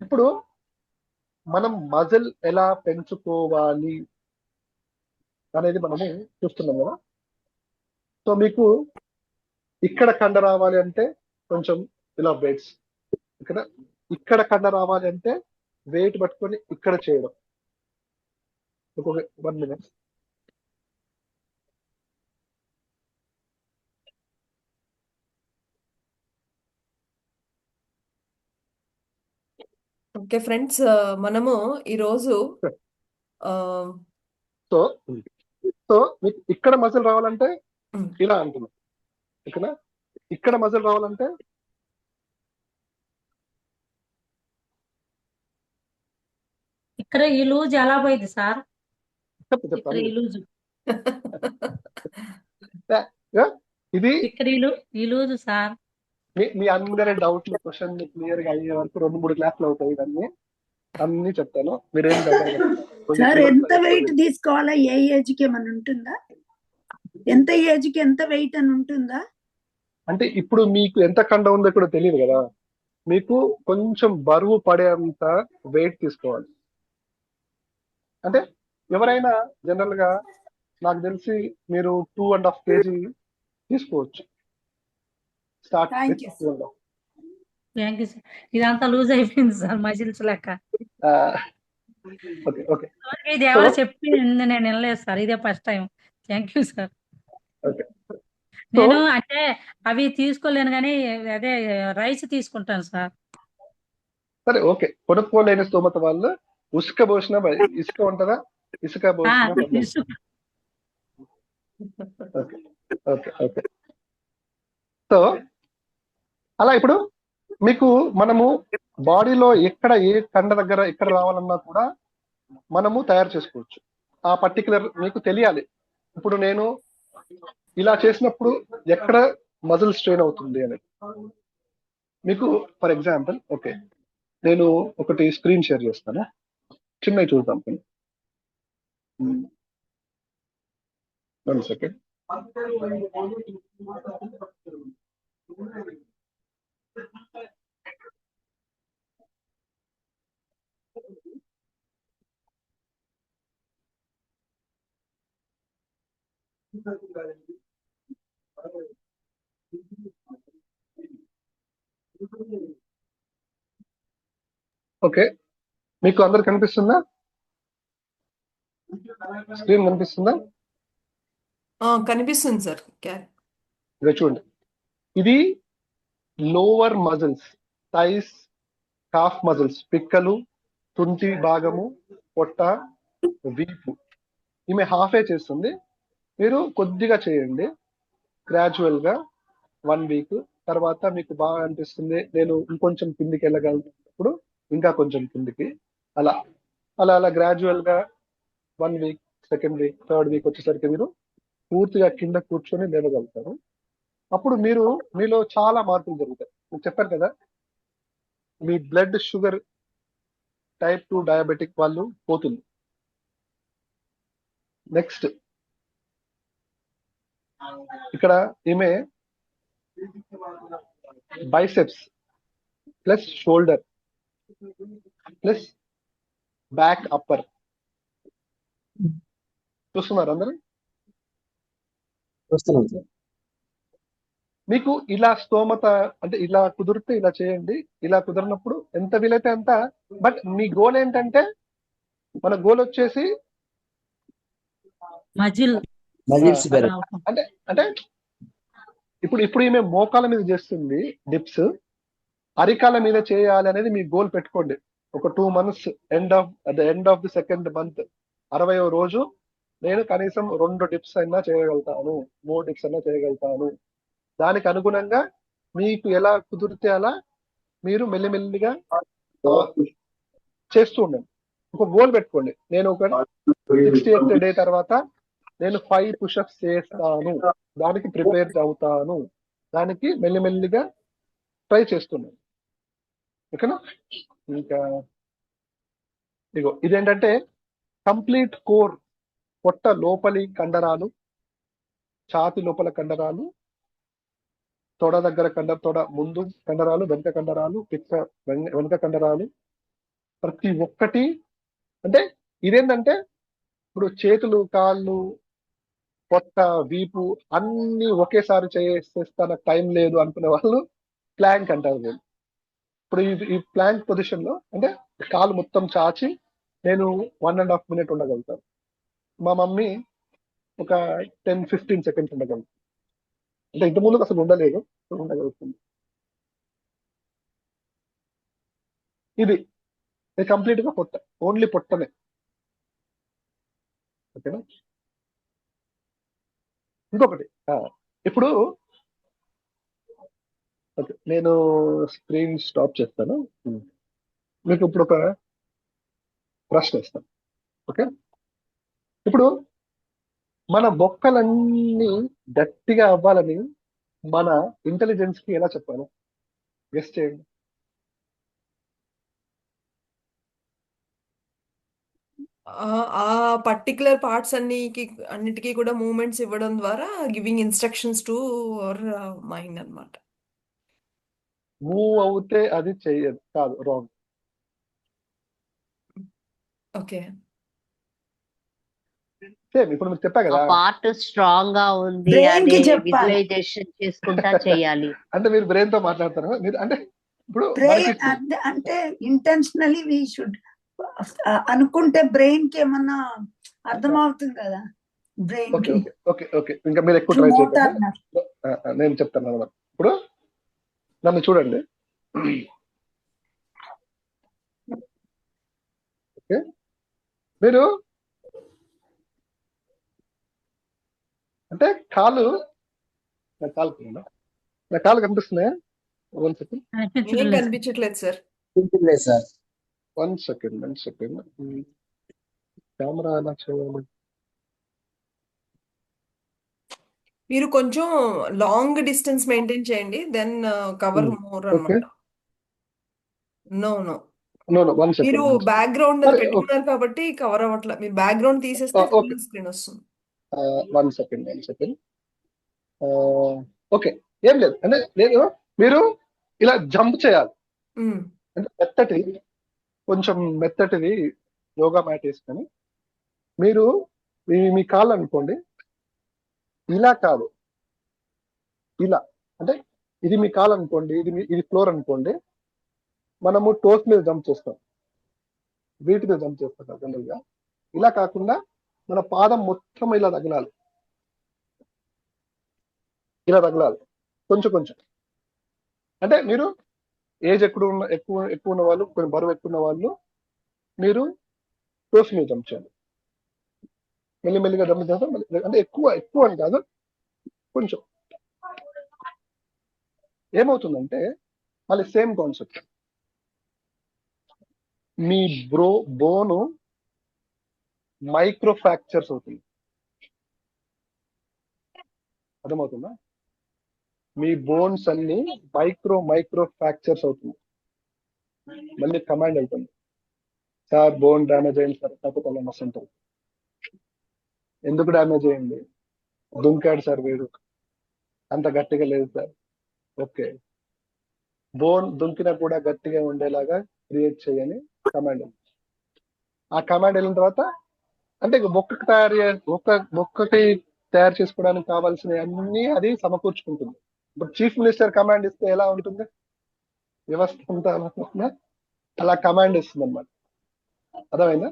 ఇప్పుడు మనం మజిల్ ఎలా పెంచుకోవాలి అనేది మనము చూస్తున్నాం కదా. సో మీకు ఇక్కడ కండ రావాలి అంటే కొంచెం ఇలా వెయిట్స్, ఇక్కడ కండ రావాలి అంటే వెయిట్ పట్టుకొని ఇక్కడ చేయడం. 1 minute. ఓకే ఫ్రెండ్స్, మనము ఈరోజు సో సో మీకు ఇక్కడ మజిల్ రావాలంటే ఉమ్, ఇలా అంటున్నాం. ఓకేనా? ఇక్కడ మజిల్ రావాలంటే ఇక్కడ ఈ లూజ్ ఎలా పోయింది సార్? ఇక్కడ చెప్తాను. ఈ లూజ్, ఇది ఇక్కడ ఈ లూజ్ సార్. మీ అందరి డౌట్లు క్వశ్చన్ క్లియర్ గా అయ్యే వరకు 2-3 క్లాసులు అవుతాయి. ఇవన్నీ అన్ని చెప్తాను. మీరేం సార్ ఎంత వెయిట్ తీసుకోవాలా? ఏ ఏజ్ కి ఏమైనా ఉంటుందా? ఎంత ఏజ్ కి ఎంత వెయిట్ అని ఉంటుందా? అంటే ఇప్పుడు మీకు ఎంత కండ ఉందో కూడా తెలియదు కదా. మీకు కొంచెం బరువు పడేంత వెయిట్ తీసుకోవాలి. అంటే ఎవరైనా జనరల్ గా నాకు తెలిసి మీరు 2.5 kg తీసుకోవచ్చు. Start Thank with you, 2.5. Thank you sir. ఇదంతా లూజ్ అయిపోయింది సార్ మజిల్స్ లెక్క. ఓకే. ఇది ఎవరో చెప్పింది నేను వినలేదు సార్. ఇదే first time. Thank you sir. Okay. నేను అంటే అవి తీసుకోలేను కానీ అదే రైస్ తీసుకుంటాను సార్. సరే, ఓకే. కొనుక్కోలేని స్తోమత వాళ్ళు ఇసుక పోసిన ఇసుక ఉంటుందా? ఇసుక పోసిన ఓకే. సో అలా ఇప్పుడు మీకు మనము బాడీలో ఎక్కడ ఏ కండ దగ్గర ఎక్కడ రావాలన్నా కూడా మనము తయారు చేసుకోవచ్చు. ఆ పర్టికులర్ మీకు తెలియాలి. ఇప్పుడు నేను ఇలా చేసినప్పుడు ఎక్కడ మజిల్ స్ట్రెయిన్ అవుతుంది అని మీకు ఫర్ ఎగ్జాంపుల్, ఓకే, నేను ఒకటి స్క్రీన్ షేర్ చేస్తాను, చిన్నవి చూద్దాం. 1 second. ఓకే, మీకు అందరు కనిపిస్తుందా? స్క్రీన్ కనిపిస్తుందా? కనిపిస్తుంది సార్. ఇదో చూడండి, ఇది lower muscles, thighs, calf muscles, పిక్కలు, తుంటి భాగము, పొట్ట, వీపు. ఈమె హాఫే చేస్తుంది. మీరు కొద్దిగా చేయండి గ్రాడ్యువల్ గా 1 వీక్. తర్వాత మీకు బాగా అనిపిస్తుంది, నేను ఇంకొంచెం కిందికి వెళ్ళగలిగినప్పుడు ఇంకా కొంచెం కిందికి, అలా అలా అలా గ్రాడ్యువల్ గా 1 week, 2nd week, 3rd week వచ్చేసరికి మీరు పూర్తిగా కింద కూర్చొని లేవగలుగుతారు. అప్పుడు మీలో చాలా మార్పులు జరుగుతాయి. నేను చెప్పాను కదా, మీ బ్లడ్ షుగర్ టైప్ 2 డయాబెటిక్ వాళ్ళు పోతుంది. నెక్స్ట్ ఇక్కడ ఈమె biceps plus shoulder plus back upper చూస్తున్నారు అందరూ? చూస్తున్నాం సార్. మీకు ఇలా స్తోమత అంటే ఇలా కుదిరితే ఇలా చేయండి, ఇలా కుదిరినప్పుడు ఎంత వీలైతే అంత. బట్ మీ గోల్ ఏంటంటే, మన గోల్ వచ్చేసి మజిల్స్ పెరగ అంటే ఇప్పుడు ఈమె మోకాల మీద చేస్తుంది డిప్స్, అరికాల మీద చేయాలి అనేది మీ గోల్ పెట్టుకోండి. ఒక 2 months at the end of the 2nd month, 60వ రోజు నేను కనీసం 2 డిప్స్ అయినా చేయగలుగుతాను, 3 డిప్స్ అయినా చేయగలుగుతాను. దానికి అనుగుణంగా మీకు ఎలా కుదిరితే అలా మీరు మెల్లిమెల్లిగా చేస్తూ ఉండండి. ఒక గోల్ పెట్టుకోండి, నేను ఒక 68th డే తర్వాత నేను 5 పుషప్స్ చేస్తాను, దానికి ప్రిపేర్ అవుతాను, దానికి మెల్లిమెల్లిగా ట్రై చేస్తున్నాను. ఓకేనా? ఇంకా ఇగో ఇదేంటంటే కంప్లీట్ కోర్, పొట్ట లోపలి కండరాలు, ఛాతి లోపల కండరాలు, తొడ దగ్గర తొడ ముందు కండరాలు, వెనక కండరాలు, వెనక కండరాలు, ప్రతి ఒక్కటి. అంటే ఇదేంటంటే ఇప్పుడు చేతులు, కాళ్ళు, పొట్ట, వీపు అన్ని ఒకేసారి చేసేస్తా, నాకు టైం లేదు అనుకునే వాళ్ళు ప్లాంక్ అంటారు. నేను ఇప్పుడు ఈ ప్లాంక్ పొజిషన్ లో అంటే కాలు మొత్తం చాచి నేను 1.5 minute ఉండగలుగుతాను. మా మమ్మీ ఒక 10-15 seconds ఉండగలుగుతాను. అంటే ఇంత ముందుకు అసలు ఉండలేదు, ఉండగలుగుతుంది. ఇది కంప్లీట్ గా పొట్ట, ఓన్లీ పొట్టనే. ఓకేనా? ఇంకొకటి ఇప్పుడు ఓకే, నేను స్క్రీన్ స్టాప్ చేస్తాను. మీకు ఇప్పుడు ఒక ప్రశ్న ఇస్తాను. ఓకే, ఇప్పుడు మన బొక్కలన్నీ గట్టిగా అవ్వాలని మన ఇంటెలిజెన్స్ కి ఎలా చెప్పాలి? గెస్ చేయండి. ఆ పర్టికులర్ పార్ట్స్ అన్నిటికీ కూడా మూమెంట్స్ ఇవ్వడం ద్వారా giving instructions to our mind అన్నమాట. మూవ్ అవుతే అది చెయ్యదు, కాదు, రాంగ్. ఓకే, సేమ్ ఇప్పుడు మీకు చెప్పా ఆ కదా, పార్ట్ స్ట్రాంగ్ గా ఉంది బ్రెయిన్ కి అనే చెప్పాలి. విజువలైజేషన్ చేసుకుంటా చేయాలి. అంటే మీరు బ్రెయిన్ తో మాట్లాడతారు మీరు. అంటే ఇప్పుడు బ్రెయిన్ అంటే ఇంటెన్షనలీ వి షుడ్ అనుకుంటే బ్రెయిన్ కి ఏమన్నా అర్థమవుతుంది కదా, బ్రెయిన్ ఓకే కి. ఓకే ఓకే ఓకే ఇంకా మీరు ఎక్కువ ట్రై మోటార్ చేయకండి. నేను చెప్తాను అన్నమాట. ఇప్పుడు నన్ను చూడండి. ఓకే, మీరు అంటే నా కాలు కనిపిస్తున్నాయా? 1 second. ఏం కనిపించట్లేదు సార్. Sir 1 second. కెమెరా ఎలా చేయాలి? మీరు కొంచెం లాంగ్ డిస్టెన్స్ మెయింటైన్ చేయండి, దెన్ కవర్ మోర్ ఓకే, అన్నమాట. No 1 second. మీరు బ్యాక్గ్రౌండ్ సరే, పెట్టుకున్నారు కాబట్టి కవర్ అవ్వట్లేదు. మీరు బ్యాక్గ్రౌండ్ తీసేస్తే ఓకే. ఫుల్ స్క్రీన్ వస్తుంది. 1 second. ఓకే, ఏం లేదు అంటే మీరు ఇలా జంప్ చేయాలి. అంటే కొంచెం మెత్తటిది యోగా మ్యాట్ వేసుకొని మీరు మీ కాళ్ళు అనుకోండి, ఇలా కాదు, ఇలా అంటే ఇది మీ కాలు అనుకోండి, ఇది ఫ్లోర్ అనుకోండి, మనము టోస్ మీద జంప్ చేస్తాం, వీటి మీద జంప్ చేస్తాం జనరల్ గా. ఇలా కాకుండా మన పాదం మొత్తం ఇలా తగలాలి, ఇలా తగలాలి కొంచెం కొంచెం. అంటే మీరు ఏజ్ ఎక్కువ ఉన్న వాళ్ళు, కొంచెం బరువు ఎక్కువ ఉన్న వాళ్ళు మీరు టోస్ మీద జంప్ చేయాలి, మెల్లిమెల్లిగా జంప్ చేస్తాం. అంటే ఎక్కువ అని కాదు, కొంచెం. ఏమవుతుందంటే మళ్ళీ సేమ్ కాన్సెప్ట్, మీ బోను మైక్రో ఫ్రాక్చర్స్ అవుతుంది. అర్థమవుతుందా? మీ బోన్స్ అన్ని మైక్రో ఫ్రాక్చర్స్ అవుతుంది. మళ్ళీ కమాండ్ అవుతుంది, సార్ బోన్ డ్యామేజ్ అయింది సార్, కాకపోతే మస్తు ఉంటుంది. ఎందుకు డ్యామేజ్ అయింది? దుంకాడు సార్ వీడు, అంత గట్టిగా లేదు సార్. ఓకే, బోన్ దుంకినా కూడా గట్టిగా ఉండేలాగా క్రియేట్ చేయని కమాండ్. ఆ కమాండ్ వెళ్ళిన తర్వాత అంటే మొక్కకి తయారు చేసుకోవడానికి కావాల్సిన అన్ని అది సమకూర్చుకుంటుంది. ఇప్పుడు చీఫ్ మినిస్టర్ కమాండ్ ఇస్తే ఎలా ఉంటుంది వ్యవస్థ అంతా, అలా కమాండ్ ఇస్తుంది అన్నమాట. అర్థమైందా?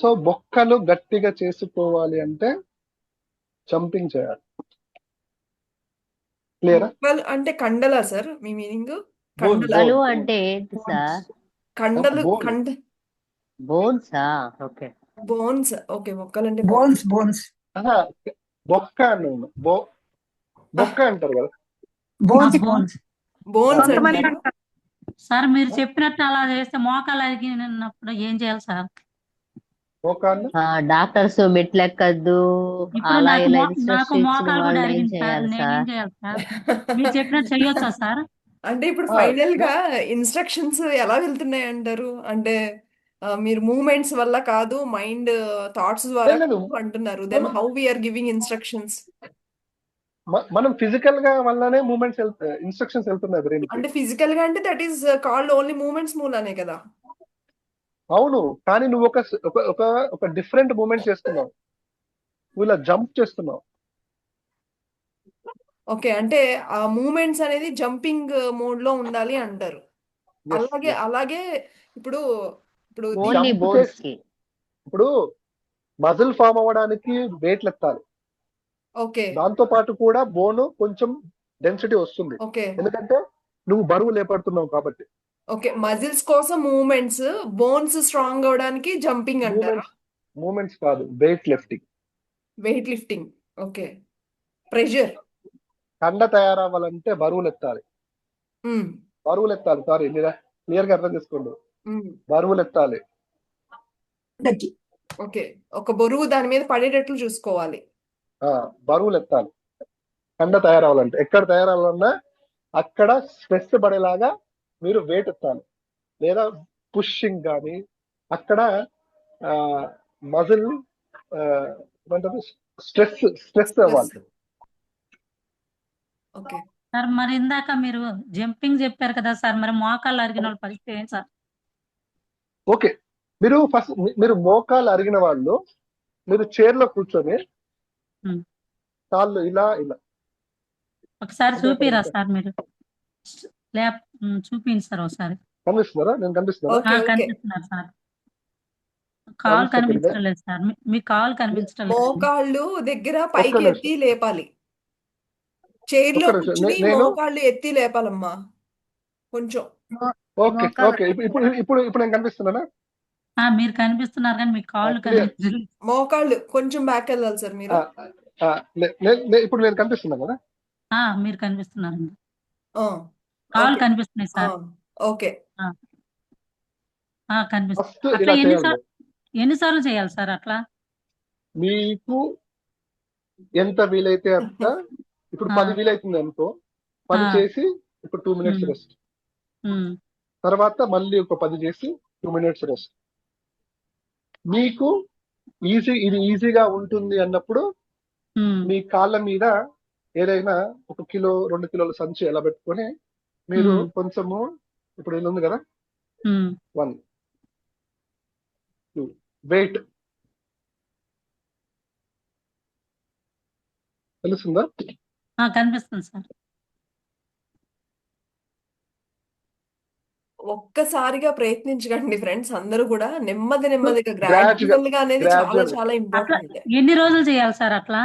సో బొక్కలు గట్టిగా చేసుకోవాలి అంటే జంపింగ్ చేయాలి. క్లియరా? బొక్కలు అంటే కండలా సార్ మీ మీనింగ్? బోన్ కండలా? బలు అంటే ఏంటి సార్? కండలు బోన్ బోన్సా? ఓకే. బోన్స్. ఓకే, బొక్కలు అంటే బోన్స్ బోన్స్ బొక్క అన్నాను, బొక్క అంటారు కదా. బోన్స్ బోన్ బోన్స్ బోన్స్ కొంతమంది అంటారు. అంటారు. సార్ మీరు చెప్పినట్టు అలా చేస్తే మోకాలు అరిగినప్పుడు ఏం చేయాలి సార్? మోకాళ్ళు డాక్టర్స్ మెట్లెక్కద్దు, ఇప్పుడు అలా నాకు ఇలా ఇన్స్ట్రక్షన్ ఇచ్చిన మోకాలు కూడా వాళ్ళు ఏం అరిగింది సార్, చేయాలి నేనేం సార్? చేయాలి సార్? మీరు చెప్పినట్టు చెయ్యొచ్చా సార్? అంటే ఇప్పుడు ఫైనల్ గా ఇన్స్ట్రక్షన్స్ ఎలా వెళ్తున్నాయి అంటారు? అంటే మీరు మూమెంట్స్ వల్ల కాదు, మైండ్ థాట్స్ ద్వారా లేదు, కాదు అంటున్నారు. Then how we're giving instructions? మనం ఫిజికల్ గా వల్లనే మూమెంట్స్ ఇన్స్ట్రక్షన్స్ వెళ్తున్నాయి బ్రెయిన్ కి. అంటే ఫిజికల్ గా అంటే that is called only movements మూలానే కదా. అవును, కానీ నువ్వు ఒక డిఫరెంట్ మూమెంట్ చేస్తున్నావు, నువ్వు ఇలా జంప్ చేస్తున్నావు. ఓకే, అంటే ఆ మూమెంట్స్ అనేది జంపింగ్ మోడ్ లో ఉండాలి అంటారు. అలాగే ఇప్పుడు ఇప్పుడు ఓన్లీ జంప్ బోన్స్ చేసి కి. ఇప్పుడు మజిల్ ఫామ్ అవ్వడానికి వెయిట్లు ఎత్తాలి, ఓకే దాంతో పాటు కూడా బోన్ కొంచెం డెన్సిటీ వస్తుంది, ఓకే ఎందుకంటే నువ్వు బరువు లేపడుతున్నావు కాబట్టి. ఓకే, మజిల్స్ కోసం మూమెంట్స్, బోన్స్ స్ట్రాంగ్ అవడానికి జంపింగ్ అంటారా? మూమెంట్స్ కాదు, weight lifting. Weight lifting. Okay, pressure. కండ తయారవ్వాలంటే బరువులు ఎత్తాలి. సారీ, క్లియర్ గా అర్థం చేసుకోండి, బరువులు ఎత్తాలి. ఓకే, ఒక బరువు దాని మీద పడేటట్లు చూసుకోవాలి. బరువులు ఎత్తాలి కండ తయారవ్వాలంటే. ఎక్కడ తయారవ్వాలన్నా అక్కడ స్ట్రెస్ పడేలాగా మీరు వెయిట్ ఎత్తాలి, లేదా పుషింగ్ కానీ అక్కడ మజిల్ ఏమంటారు స్ట్రెస్ అవ్వాలి. ఓకే సార్ మరి ఇందాక మీరు జంపింగ్ చెప్పారు కదా సార్, మరి మోకాళ్ళు అరిగిన వాళ్ళ పరిస్థితి ఏంటి సార్? ఓకే, మీరు మోకాలు అరిగిన వాళ్ళు మీరు చైర్ లో కూర్చొని కాళ్ళు ఇలా ఇలా ఒకసారి చూపిరా సార్ మీరు? చూపించండి సార్ ఒకసారి. కనిపిస్తున్నారా? నేను కనిపిస్తున్నారా? ఓకే ఓకే, కనిపిస్తున్నారు సార్. కాల్ కనిపించలేదు సార్, మీ కాల్ కనిపించలేదు. మోకాళ్ళు దగ్గర పైకి నిమిషం. ఎత్తి లేపాలి. చైర్ లో ఒక్క నిమిషం, కూర్చుని నేను మోకాళ్ళు ఎత్తి లేపాలమ్మా కొంచెం. ఓకే ఓకే, ఇప్పుడు నేను కనిపిస్తున్నానా? మీరు కనిపిస్తున్నారు కానీ మీ కాళ్ళు clear. కనిపించలేదు. మోకాళ్ళు కొంచెం బ్యాక్ వెళ్ళాలి సార్ మీరు. ఇప్పుడు నేను కనిపిస్తున్నా కదా? మీరు కనిపిస్తున్నారండి, ఆ, కాళ్ళు ఓకే. కనిపిస్తున్నాయి ఆ, సార్. ఓకే కనిపిస్తుంది. ఫస్ట్ అట్లా ఇలా చేయాలి. ఎన్నిసార్లు చేయాలి సార్ అట్లా? మీకు ఎంత వీలైతే అంత. ఇప్పుడు 10 వీలైతుంది అనుకో, 10 చేసి ఇప్పుడు 2 minutes రెస్ట్, తర్వాత మళ్ళీ ఒక 10 చేసి 2 minutes రెస్ట్. మీకు ఇది ఈజీగా ఉంటుంది అన్నప్పుడు మీ కాళ్ళ మీద ఏదైనా 1 కిలో 2 కిలోల సంచి ఎలా పెట్టుకొని మీరు కొంచెము, ఇప్పుడు ఇది ఉంది కదా 1 2 వెయిట్ తెలుస్తుందా? కనిపిస్తుంది సార్. ఒక్కసారిగా ప్రయత్నించకండి ఫ్రెండ్స్, అందరూ కూడా నెమ్మదిగా గ్రాడ్యువల్ గ్రాడ్యువల్ గా అనేది చాలా గ్రాడ్యువల్ చాలా అట్లా ఇంపార్టెంట్. ఎన్ని రోజులు చేయాలి సార్ అట్లా?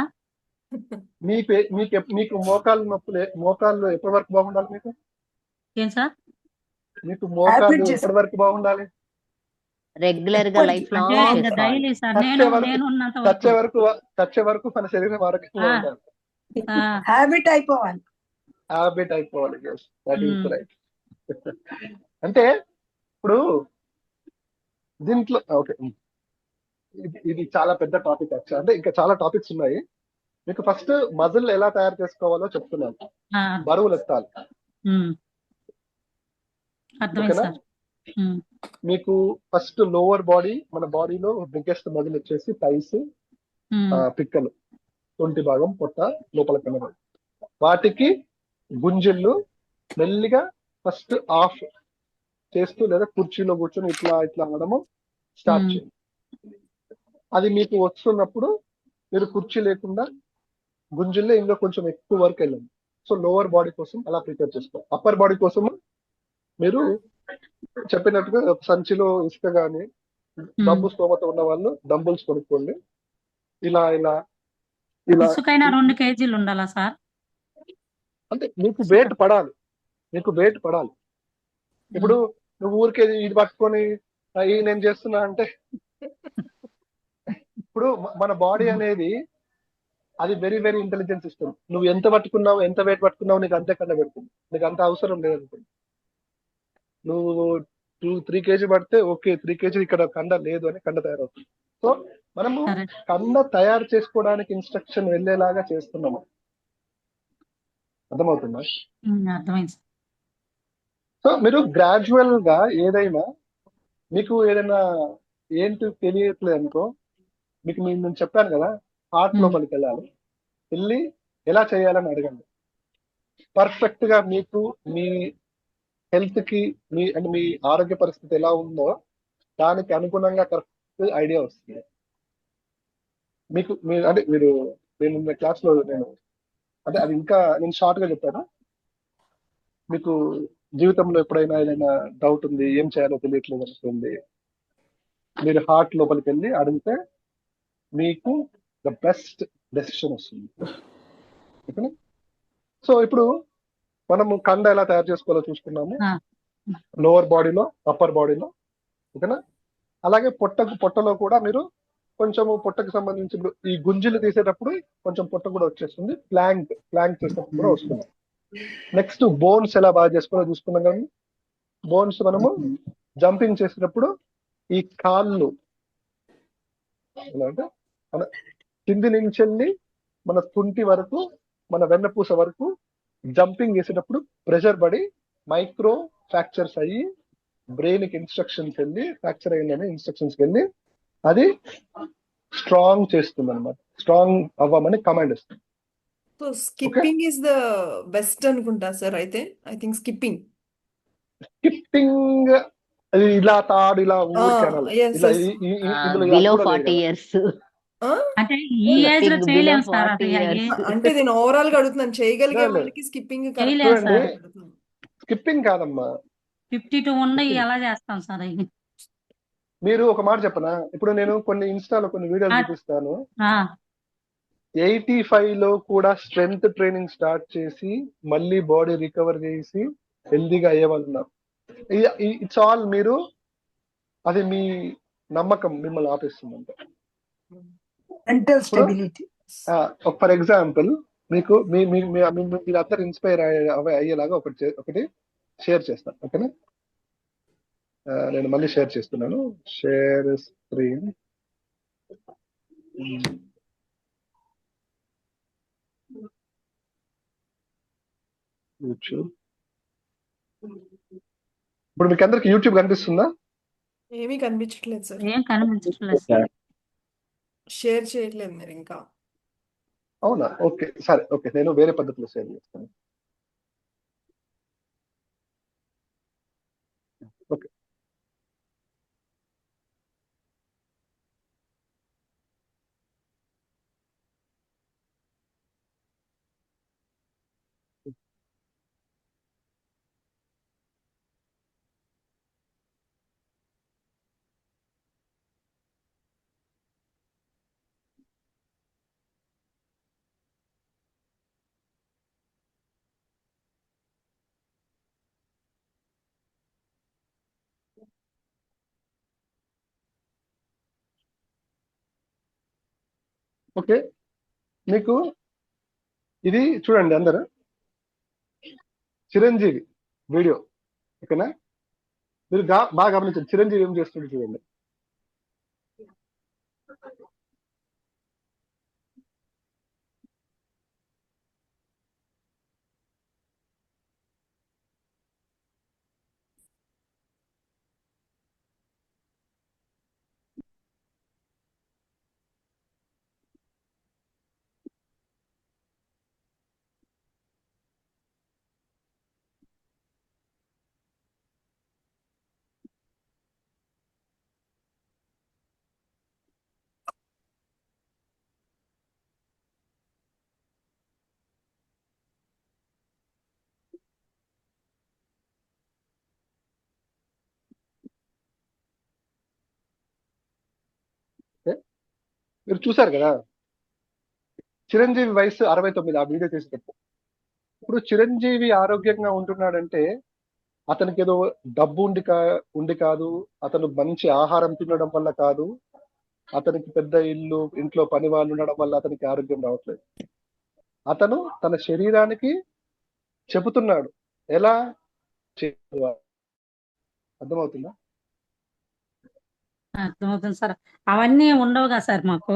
మీకు మోకాలు నొప్పులు, మోకాళ్ళు ఎప్పటి వరకు బాగుండాలి? ఏం సార్? మీకు మోకాళ్ళు హ్యాబిట్ ఎప్పటి చేసుకో. వరకు బాగుండాలి? రెగ్యులర్ గా లైఫ్ అంటే లాంగ్ ఇంకా చేసుకోవాలి. డైలీ సార్, చచ్చే వరకు నేను ఉన్నంత చచ్చే వరకు. వరకు చచ్చే వరకు మన శరీరం ఆరోగ్యంగా ఆ, ఉండాలి. ఆ, హ్యాబిట్ అయిపోవాలి. హ్యాబిట్ అయిపోవాలి. That is um, right. అంటే ఇప్పుడు దీంట్లో ఓకే, ఇది చాలా పెద్ద టాపిక్ యాక్చువల్. అంటే ఇంకా చాలా టాపిక్స్ ఉన్నాయి. మీకు ఫస్ట్ మజిల్ ఎలా తయారు చేసుకోవాలో చెప్తున్నాను. ఆ, బరువులు ఎత్తాలి, ఉమ్, అర్థమైంది ఓకేనా? సార్. ఉమ్, మీకు ఫస్ట్ లోవర్ బాడీ, మన బాడీలో బిగ్గెస్ట్ మజిల్ వచ్చేసి థైస్, ఉమ్, పిక్కలు, తొంటి భాగం, పొట్ట, లోపల కనబ, వాటికి గుంజిళ్ళు మెల్లిగా ఫస్ట్ ఆఫ్ చేస్తూ లేదా కుర్చీలో కూర్చొని ఇట్లా ఇట్లా అనడము స్టార్ట్ ఉమ్, చేయండి. అది మీకు వస్తున్నప్పుడు మీరు కుర్చీ లేకుండా గుంజిల్లో ఇంకా కొంచెం ఎక్కువ వరకు వెళ్ళండి. సో లోవర్ బాడీ కోసం అలా ప్రిపేర్ చేసుకోవాలి. అప్పర్ బాడీ కోసం మీరు చెప్పినట్టుగా సంచిలో ఇసుక కానీ, ఉమ్. డబ్బు స్తోమత ఉన్న వాళ్ళు డంబుల్స్ కొనుక్కోండి. ఇలా ఇలా ఇలా ఇసుకైనా 2 కేజీలు ఉండాలా సార్? అంటే మీకు ఇసుక. వెయిట్ పడాలి, మీకు వెయిట్ పడాలి. ఇప్పుడు నువ్వు ఊరికే ఇది పట్టుకొని నేను చేస్తున్నా అంటే ఇప్పుడు మన బాడీ అనేది అది వెరీ వెరీ ఇంటెలిజెంట్ సిస్టమ్. నువ్వు ఎంత పట్టుకున్నావు, ఎంత వెయిట్ పట్టుకున్నావు, నీకు అంతే కండ పెడుతుంది. నీకు అంత అవసరం లేదనుకోండి. నువ్వు 3 కేజీ పడితే ఓకే, 3 కేజీ ఇక్కడ కండ లేదు అని కండ తయారవుతుంది. సో మనము సరే. కండ తయారు చేసుకోవడానికి ఇన్స్ట్రక్షన్ వెళ్ళేలాగా చేస్తున్నాము. అర్థమవుతుందా? అర్థమైంది సార్. సో మీరు గ్రాడ్యువల్ గా ఏదైనా మీకు ఏదైనా ఏంటి తెలియట్లేదు అనుకో, మీకు నేను చెప్పాను కదా, హార్ట్ ఉమ్, లోపలికి వెళ్ళి ఎలా చేయాలని అడగండి. పర్ఫెక్ట్ గా మీకు మీ హెల్త్ కి అంటే మీ ఆరోగ్య పరిస్థితి ఎలా ఉందో దానికి అనుగుణంగా కరెక్ట్ ఐడియా వస్తుంది మీకు. అంటే నేను క్లాస్ లో అంటే అది ఇంకా నేను షార్ట్ గా చెప్పాను. మీకు జీవితంలో ఎప్పుడైనా ఏదైనా డౌట్ ఉంది, ఏం చేయాలో తెలియట్లేదు అనుకోండి, మీరు హార్ట్ లోపలికి వెళ్ళి అడిగితే మీకు ద బెస్ట్ డెసిషన్ వస్తుంది. ఓకేనా? సో ఇప్పుడు మనము కండ ఎలా తయారు చేసుకోవాలో చూసుకున్నాము, ఆ, లోవర్ బాడీలో, అప్పర్ బాడీలో, ఓకేనా? అలాగే పొట్టలో కూడా మీరు కొంచెము పొట్టకు సంబంధించి ఇప్పుడు ఈ గుంజిలు తీసేటప్పుడు కొంచెం పొట్ట కూడా వచ్చేస్తుంది. ప్లాంక్ చేసేటప్పుడు కూడా వస్తుంది. నెక్స్ట్ బోన్స్ ఎలా బాగా చేసుకోవాలో చూసుకున్నాం. కానీ బోన్స్ మనము జంపింగ్ చేసేటప్పుడు ఈ కాళ్ళు ఎలా అంటే మన కింది నుంచి వెళ్ళి మన తుంటి వరకు, మన వెన్నపూస వరకు జంపింగ్ చేసేటప్పుడు ప్రెషర్ పడి మైక్రో ఫ్రాక్చర్స్ అయ్యి బ్రెయిన్ కి ఇన్స్ట్రక్షన్స్ వెళ్ళి, ఫ్రాక్చర్ అయ్యిందని ఇన్స్ట్రక్షన్స్ వెళ్ళి అది స్ట్రాంగ్ చేస్తుంది అనమాట. స్ట్రాంగ్ అవ్వమని కమాండ్ ఇస్తుంది. So skipping is the best అనుకుంటా సార్. అయితే ఐ థింక్ స్కిప్పింగ్ ఇలా తాడు ఇలా ఊరికి అనాలి. ఎస్ ఇలా ఎస్ ఇందులో అది బిలో కూడా లేదు 40 కదా. years. అంటే ఈ ఏజ్ లో Skipping below చేయలేము సార్ 40 అసలు years. అంటే నేను ఓవరాల్ గా అడుగుతున్నాను, చేయగలిగే లేదు, లేదు. వాళ్ళకి స్కిప్పింగ్ కరెక్ట్ చేయలేము చూడండి, సార్. స్కిప్పింగ్ కాదమ్మా. 52 ఉన్నాయి, ఎలా చేస్తాం సార్ అవి? మీరు ఒక మాట చెప్పనా, ఇప్పుడు నేను కొన్ని ఇన్స్టాలో కొన్ని వీడియోలు ఆ, చూపిస్తాను. ఆ, 85 లో కూడా స్ట్రెంగ్త్ ట్రైనింగ్ స్టార్ట్ చేసి మళ్ళీ బాడీ రికవర్ చేసి హెల్దీగా అయ్యేవాళ్ళు ఉన్నారు. ఇట్స్ ఆల్ మీరు అది మీ నమ్మకం మిమ్మల్ని ఆపేస్తుంది అంతే. మెంటల్ ఇప్పుడు స్టెబిలిటీ. ఫర్ ఎగ్జాంపుల్ మీకు మీరందరూ ఇన్స్పైర్ అయ్యేలాగా ఒకటి షేర్ చేస్తాను. ఓకేనా? నేను మళ్ళీ షేర్ చేస్తున్నాను. Share screen. యూట్యూబ్. ఇప్పుడు మీకు అందరికి యూట్యూబ్ కనిపిస్తుందా? ఏమీ కనిపించట్లేదు సార్. ఏం కనిపించట్లేదు సార్. షేర్ చేయట్లేదు మీరు ఇంకా. అవునా? ఓకే, సరే, ఓకే, నేను వేరే పద్ధతిలో షేర్ చేస్తాను. ఓకే, ఓకే, మీకు ఇది చూడండి అందరు, చిరంజీవి వీడియో. ఓకేనా, మీరు బాగా గమనించండి చిరంజీవి ఏం చేస్తుంది చూడండి. ఓకే? మీరు చూసారు కదా, చిరంజీవి వయసు 69 ఆ వీడియో చేసేటప్పుడు. ఇప్పుడు చిరంజీవి ఆరోగ్యంగా ఉంటున్నాడంటే అతనికి ఏదో డబ్బు ఉండి కాదు, అతను మంచి ఆహారం తినడం వల్ల కాదు, అతనికి పెద్ద ఇంట్లో పని వాళ్ళు ఉండడం వల్ల అతనికి ఆరోగ్యం రావట్లేదు. అతను తన శరీరానికి చెబుతున్నాడు ఎలా చేయాలి. అర్థమవుతుందా? అర్థమవుతుంది సార్. అవన్నీ ఉండవు కదా సార్ మాకు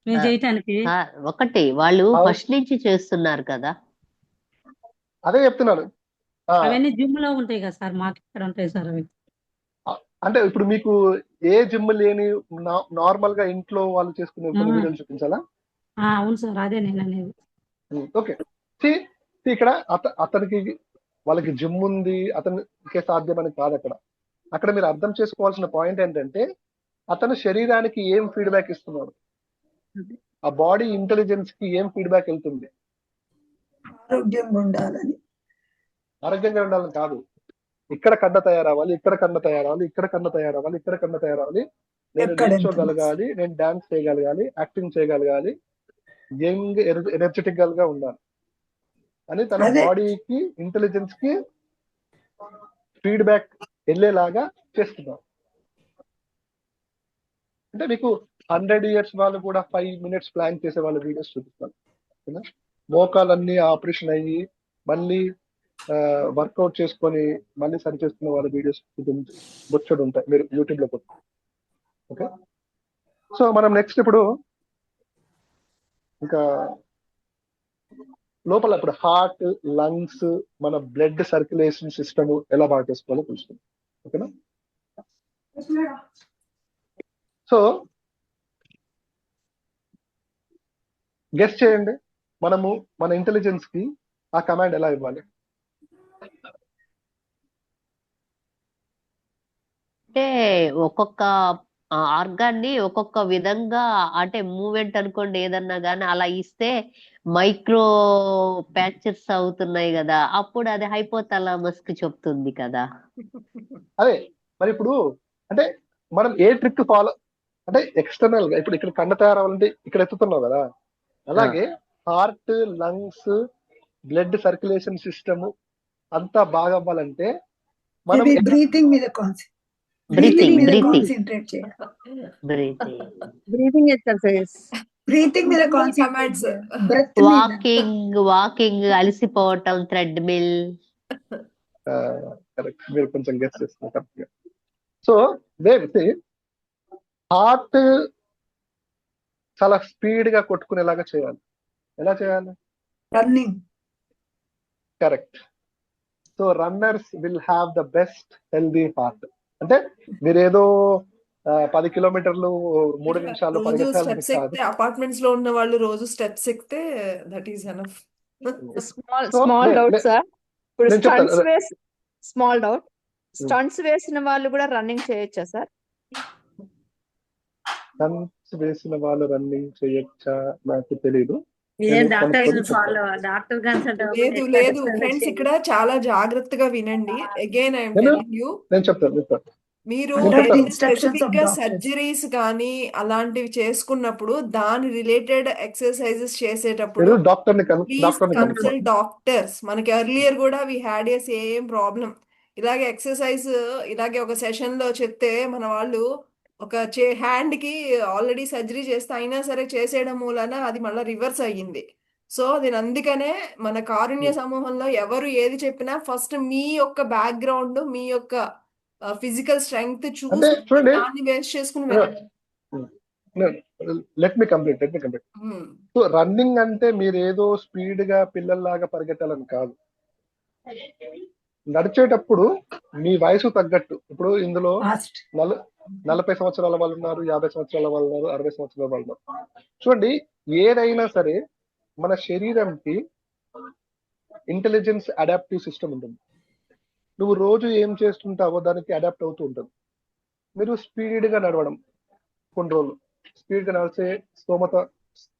మేము ఆ, చేయటానికి. సార్ ఒకటి వాళ్ళు అవు- ఫస్ట్ నుంచి చేస్తున్నారు కదా. అదే చెప్తున్నాను. ఆ, అవన్నీ జిమ్ లో ఉంటాయి కదా సార్, మాకు ఇక్కడ ఉంటాయి సార్ అవి. అంటే ఇప్పుడు మీకు ఏ జిమ్ లేని నార్మల్ గా ఇంట్లో వాళ్ళు చేసుకునే కొన్ని వీడియోలు చూపించాలా? అవును సార్, అదే నేను అనేది. ఓకే, ఇక్కడ అతనికి వాళ్ళకి జిమ్ ఉంది, అతనికి సాధ్యమని కాదు అక్కడ. అక్కడ మీరు అర్థం చేసుకోవాల్సిన పాయింట్ ఏంటంటే అతను శరీరానికి ఏం ఫీడ్బ్యాక్ ఇస్తున్నాడు, ఆ బాడీ ఇంటెలిజెన్స్ కి ఏం ఫీడ్బ్యాక్ వెళ్తుంది. ఆరోగ్యంగా ఉండాలని. ఆరోగ్యంగా ఉండాలని కాదు, ఇక్కడ కండ తయారవ్వాలి, ఇక్కడ కండ తయారవ్వాలి, ఇక్కడ కండ తయారవ్వాలి, ఇక్కడ కండ తయారవ్వాలి, నేను ఎక్కడ ఎంత నిల్చోగలగాలి, నేను డాన్స్ చేయగలగాలి, యాక్టింగ్ చేయగలగాలి, యంగ్ ఎనర్జెటిక్ గా ఉండాలి అని తన అదే. బాడీకి ఇంటెలిజెన్స్ కి ఫీడ్బ్యాక్ వెళ్ళేలాగా చేస్తున్నారు. అంటే మీకు 100 years వాళ్ళు కూడా 5 minutes ప్లాన్ చేసే వాళ్ళ వీడియోస్ చూపిస్తారు. ఓకేనా? మోకాలన్నీ ఆపరేషన్ అయ్యి మళ్ళీ వర్కౌట్ చేసుకొని మళ్ళీ సరి చేసుకున్న వాళ్ళ వీడియోస్ బొచ్చడు ఉంటాయి, మీరు యూట్యూబ్ లో కొట్టు. ఓకే, సో మనం నెక్స్ట్ ఇప్పుడు ఇంకా లోపల ఇప్పుడు హార్ట్, లంగ్స్, మన బ్లడ్ సర్క్యులేషన్ సిస్టమ్ ఎలా బాగా చేసుకోవాలో తెలుసుకుందాం. ఓకేనా? సో గెస్ చేయండి, మనము మన ఇంటెలిజెన్స్ కి ఆ కమాండ్ ఎలా ఇవ్వాలి? అంటే ఒక్కొక్క ఆర్గాన్ ని ఒక్కొక్క విధంగా, అంటే మూమెంట్ అనుకోండి ఏదన్నా గానీ అలా ఇస్తే మైక్రో ప్యాక్చర్స్ అవుతున్నాయి కదా, అప్పుడు అది హైపోథాలమస్ కి చెప్తుంది కదా. అదే మరి ఇప్పుడు అంటే మనం ఏ ట్రిక్ ఫాలో, అంటే ఎక్స్టర్నల్ గా ఇప్పుడు ఇక్కడ కండ తయారవ్వాలంటే ఇక్కడ ఎత్తుతున్నావు కదా, అలాగే heart, lungs, blood circulation system అంతా బాగా అవ్వాలంటే మనం బ్రీతింగ్ మీద బ్రీతింగ్ కాన్సన్ట్రేట్ చేయాలి. Breathing exercise. బ్రీతింగ్ మీద కాన్సన్ట్రేట్ కమాండ్స్. చేయాలి. బ్రెత్ మీద. వాకింగ్ అలసిపోవటం, ట్రెడ్మిల్. కరెక్ట్, మీరు కొంచెం గెస్ చేస్తున్నారు కరెక్ట్ గా. సో హార్ట్ చాలా స్పీడ్ గా కొట్టుకునేలాగా చేయాలి. ఎలా చేయాలి? Running. Correct. So runners will have the best healthy heart. అంటే మీరేదో 10 kilometers 3 నిమిషాలు రోజు పరిగెత్తాలని స్టెప్స్ కాదు. ఎక్కితే అపార్ట్మెంట్స్ లో ఉన్న వాళ్ళు రోజు స్టెప్స్ ఎక్కితే that is enough. Small doubt sir. ఇప్పుడు నేను చెప్తాను. స్మాల్ డౌట్, స్టంట్స్ వేసిన వాళ్ళు కూడా రన్నింగ్ చేయొచ్చా సార్? స్టంట్స్ వేసిన వాళ్ళు రన్నింగ్ చేయొచ్చా నాకు తెలీదు. డాక్టర్ కన్సల్ట్ లేదు లేదు ఫ్రెండ్స్, ఇక్కడ చాలా జాగ్రత్తగా వినండి. అగైన్ ఐఎమ్ టెల్లింగ్ యూ, నేను చెప్తాను. మీరు Direct instructions of స్పెసిఫిక్ గా doctors. సర్జరీస్ కానీ అలాంటివి చేసుకున్నప్పుడు దాని రిలేటెడ్ ఎక్సర్సైజెస్ మీరు చేసేటప్పుడు డాక్టర్ని ప్లీజ్ కన్సల్ట్ డాక్టర్స్. మనకి ఎర్లియర్ కూడా we had a same problem. ఇలాగే ఎక్సర్సైజ్ ఇలాగే ఒక సెషన్ లో చెప్తే మన వాళ్ళు ఒక హ్యాండ్ కి ఆల్రెడీ సర్జరీ చేస్తే అయినా సరే చేసేయడం మూలన అది మళ్ళీ రివర్స్ అయ్యింది. సో నేను అందుకనే మన కారుణ్య సమూహంలో ఎవరు ఏది చెప్పినా ఫస్ట్ మీ యొక్క బ్యాక్గ్రౌండ్, మీ యొక్క ఫిజికల్ స్ట్రెంగ్త్ అంటే చూసుకుని చూడండి, దాన్ని బేస్ చేసుకుని వెళ్ళండి. Let me complete. Hmm. So running అంటే మీరు ఏదో స్పీడ్ గా పిల్లల్లాగా పరిగెట్టాలని కాదు. నడిచేటప్పుడు మీ వయసు తగ్గట్టు, ఇప్పుడు ఇందులో ఫాస్ట్ 40 సంవత్సరాల వాళ్ళు ఉన్నారు, 50 సంవత్సరాల వాళ్ళు ఉన్నారు, 60 సంవత్సరాల వాళ్ళు ఉన్నారు. చూడండి, ఏదైనా సరే మన శరీరంకి ఇంటెలిజెన్స్ అడాప్టివ్ సిస్టమ్ ఉంటుంది. నువ్వు రోజు ఏం చేస్తుంటావో దానికి అడాప్ట్ అవుతూ ఉంటుంది. మీరు స్పీడ్ గా నడవడం, కొన్ని రోజులు స్పీడ్ గా నడిచే స్తోమత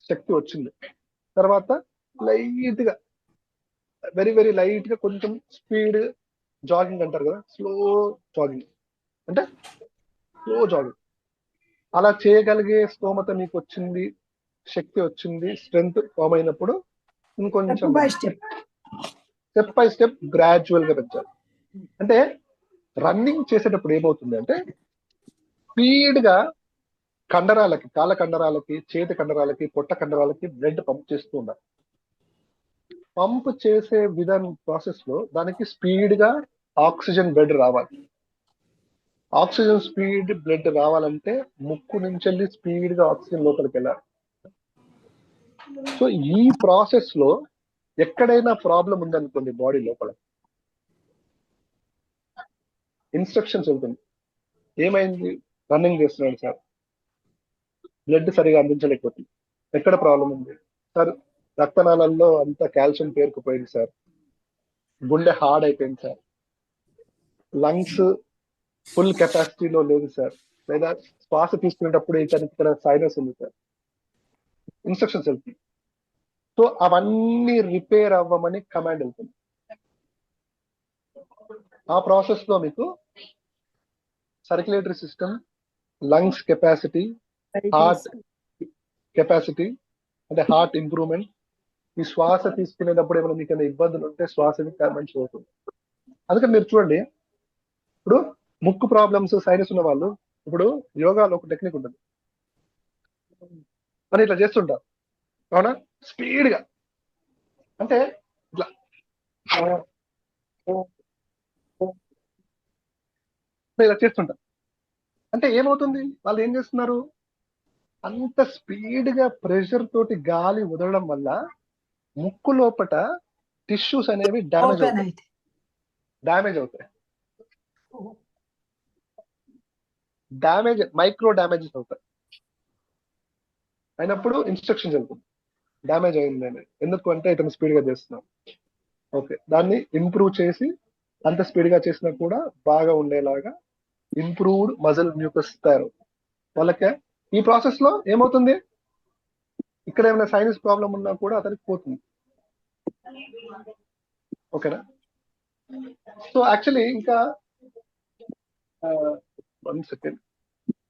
శక్తి వచ్చింది, తర్వాత లైట్ గా వెరీ వెరీ లైట్ గా కొంచెం స్పీడ్ జాగింగ్ అంటారు కదా, స్లో జాగింగ్ అంటే స్లో జాగింగ్, అలా చేయగలిగే స్తోమత మీకు వచ్చింది, శక్తి వచ్చింది, స్ట్రెంగ్త్ ఫామ్ అయినప్పుడు ఇంకొంచెం step by step step by step gradual గా పెంచాలి. అంటే రన్నింగ్ చేసేటప్పుడు ఏమవుతుంది అంటే స్పీడ్ గా కండరాలకి, కాళ్ళ కండరాలకి, చేతి కండరాలకి, పొట్ట కండరాలకి బ్లడ్ పంప్ చేస్తూ ఉండాలి. పంప్ చేసే విధానం ప్రాసెస్ లో దానికి స్పీడ్ గా ఆక్సిజన్ బ్లడ్ రావాలి. ఆక్సిజన్ స్పీడ్ బ్లడ్ రావాలంటే ముక్కు నుంచి వెళ్ళి స్పీడ్ గా ఆక్సిజన్ లోపలికి వెళ్ళాలి. సో ఈ ప్రాసెస్ లో ఎక్కడైనా ప్రాబ్లం ఉందనుకోండి బాడీ లోపల, ఇన్స్ట్రక్షన్స్ ఉంటుంది. ఏమైంది, రన్నింగ్ చేస్తున్నాడు సార్, బ్లడ్ సరిగా అందించలేకపోతుంది, ఎక్కడ ప్రాబ్లం ఉంది సార్, రక్తనాళాల్లో అంతా కాల్షియం పేరుకుపోయింది సార్, గుండె హార్డ్ అయిపోయింది సార్, లంగ్స్ ఫుల్ కెపాసిటీలో లేదు సార్, లేదా శ్వాస తీసుకునేటప్పుడు ఇతనికి ఇక్కడ సైనస్ ఉంది సార్, ఇన్స్ట్రక్షన్స్ వెళ్తుంది. సో అవన్నీ రిపేర్ అవ్వమని కమాండ్ వెళ్తుంది. ఆ ప్రాసెస్ లో మీకు circulatory system, lungs capacity, heart capacity అంటే హార్ట్ ఇంప్రూవ్మెంట్, ఈ శ్వాస తీసుకునేటప్పుడు ఏమైనా మీకు ఏమైనా ఇబ్బందులు ఉంటే శ్వాసకి మంచి అవుతుంది. అందుకని మీరు చూడండి, ఇప్పుడు ముక్కు ప్రాబ్లమ్స్, సైనస్ ఉన్న వాళ్ళు ఇప్పుడు యోగాలో ఒక టెక్నిక్ ఉంటుంది, అని ఇట్లా చేస్తుంటారు అవునా, స్పీడ్ గా అంటే ఇట్లా ఇలా చేస్తుంటారు. అంటే ఏమవుతుంది, వాళ్ళు ఏం చేస్తున్నారు, అంత స్పీడ్ గా ప్రెషర్ తోటి గాలి వదలడం వల్ల ముక్కు లోపట టిష్యూస్ అనేవి డ్యామేజ్ ఓపెన్ అవుతాయి, అయితే మైక్రో డ్యామేజెస్ అవుతాయి. అయినప్పుడు ఇన్స్ట్రక్షన్స్ వెళ్తుంది, డ్యామేజ్ అయింది అని. ఎందుకు అంటే ఇతను స్పీడ్ గా చేస్తున్నాం, ఓకే, దాన్ని ఇంప్రూవ్ చేసి అంత స్పీడ్ గా చేసినా కూడా బాగా ఉండేలాగా ఇంప్రూవ్డ్ మజిల్ మ్యూకస్ తయారు వాళ్ళకే. ఈ ప్రాసెస్ లో ఏమవుతుంది, ఇక్కడ ఏమైనా సైనస్ ప్రాబ్లం ఉన్నా కూడా అతనికి పోతుంది. ఓకేనా. సో యాక్చువల్లీ ఇంకా 1 సెకండ్,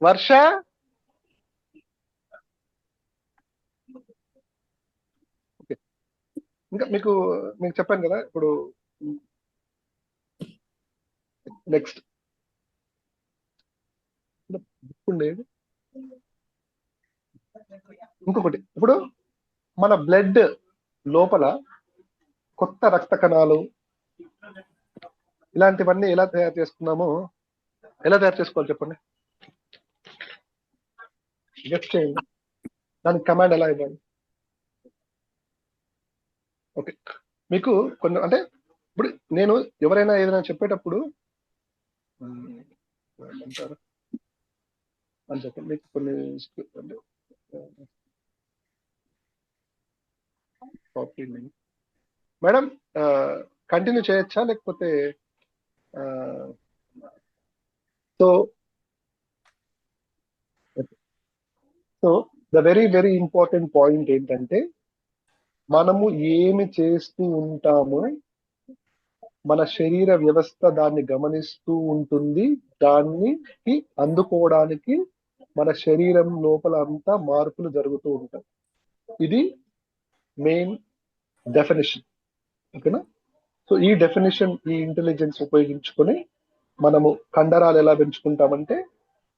వర్ష ఓకే, ఇంకా మీకు చెప్పాను కదా, ఇప్పుడు నెక్స్ట్ ఉండేది ఇంకొకటి, ఇప్పుడు మన బ్లడ్ లోపల కొత్త రక్త కణాలు ఇలాంటివన్నీ ఎలా తయారు చేసుకోవాలి చెప్పండి, గెస్ట్ చేయండి, దానికి కమాండ్ ఎలా ఇవ్వాలి. ఓకే, మీకు కొన్ని అంటే ఇప్పుడు నేను ఎవరైనా ఏదైనా చెప్పేటప్పుడు అంటారు అని చెప్పండి, మీకు కొన్ని మేడం కంటిన్యూ చేయొచ్చా లేకపోతే so the very very important point ఏంటంటే, మనము ఏమి చేస్తూ ఉంటామో మన శరీర వ్యవస్థ దాన్ని గమనిస్తూ ఉంటుంది, దాన్ని అందుకోవడానికి మన శరీరం లోపల అంతా మార్పులు జరుగుతూ ఉంటాయి. ఇది మెయిన్ డెఫినేషన్. ఓకేనా. సో ఈ డెఫినేషన్, ఈ ఇంటెలిజెన్స్ ఉపయోగించుకొని మనము కండరాలు ఎలా పెంచుకుంటామంటే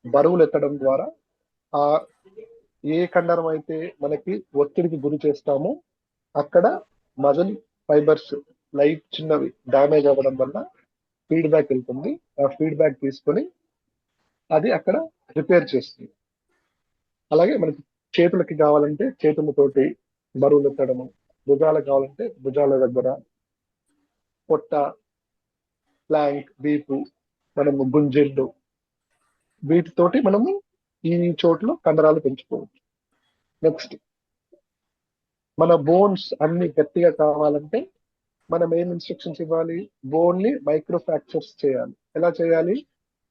బరువులు ఎత్తడం ద్వారా ఆ ఏ కండరం అయితే మనకి ఒత్తిడికి గురి చేస్తామో అక్కడ మజిల్ ఫైబర్స్ లైట్ చిన్నవి డ్యామేజ్ అవ్వడం వల్ల ఫీడ్బ్యాక్ వెళ్తుంది. ఆ ఫీడ్బ్యాక్ తీసుకొని అది అక్కడ రిపేర్ చేస్తుంది. అలాగే మనకి చేతులకి కావాలంటే చేతులతోటి బరువులు ఎత్తడము, భుజాలకు కావాలంటే భుజాల దగ్గర, పొట్ట, ప్లాంక్, వీపు, మనము గుంజెళ్ళు, వీటితోటి మనము ఈ చోట్ల కండరాలు పెంచుకోవచ్చు. నెక్స్ట్ మన బోన్స్ అన్ని గట్టిగా కావాలంటే మనం ఏం ఇన్స్ట్రక్షన్స్ ఇవ్వాలి? బోన్ ని మైక్రో ఫ్రాక్చర్స్ చేయాలి. ఎలా చేయాలి?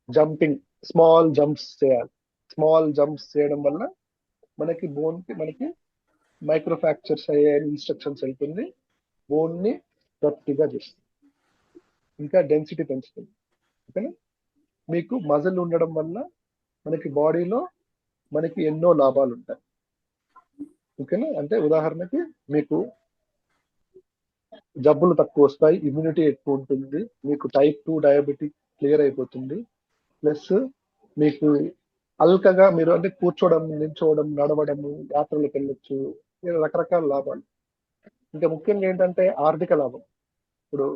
జంపింగ్, స్మాల్ జంప్స్ చేయాలి. స్మాల్ జంప్స్ చేయడం వల్ల మనకి బోన్ కి మనకి మైక్రో ఫ్రాక్చర్స్ అయ్యే ఇన్స్ట్రక్షన్స్ వెళ్తుంది. బోన్ ని గట్టిగా చేస్తుంది, ఇంకా డెన్సిటీ పెంచుతుంది. ఓకేనా? మీకు మజిల్ ఉండడం వల్ల మనకి బాడీలో మనకి ఎన్నో లాభాలు ఉంటాయి. ఓకేనా? అంటే ఉదాహరణకి మీకు జబ్బులు తక్కువ వస్తాయి, ఇమ్యూనిటీ ఎక్కువ ఉంటుంది, మీకు టైప్ 2 డయాబెటిక్ క్లియర్ అయిపోతుంది. ప్లస్ మీకు అల్కగా మీరు అంటే కూర్చోవడం, నిల్చోవడం, నడవడము, యాత్రలకు వెళ్ళొచ్చు, ఇలా రకరకాల లాభాలు. ఇంకా ముఖ్యంగా ఏంటంటే ఆర్థిక లాభం. ఇప్పుడు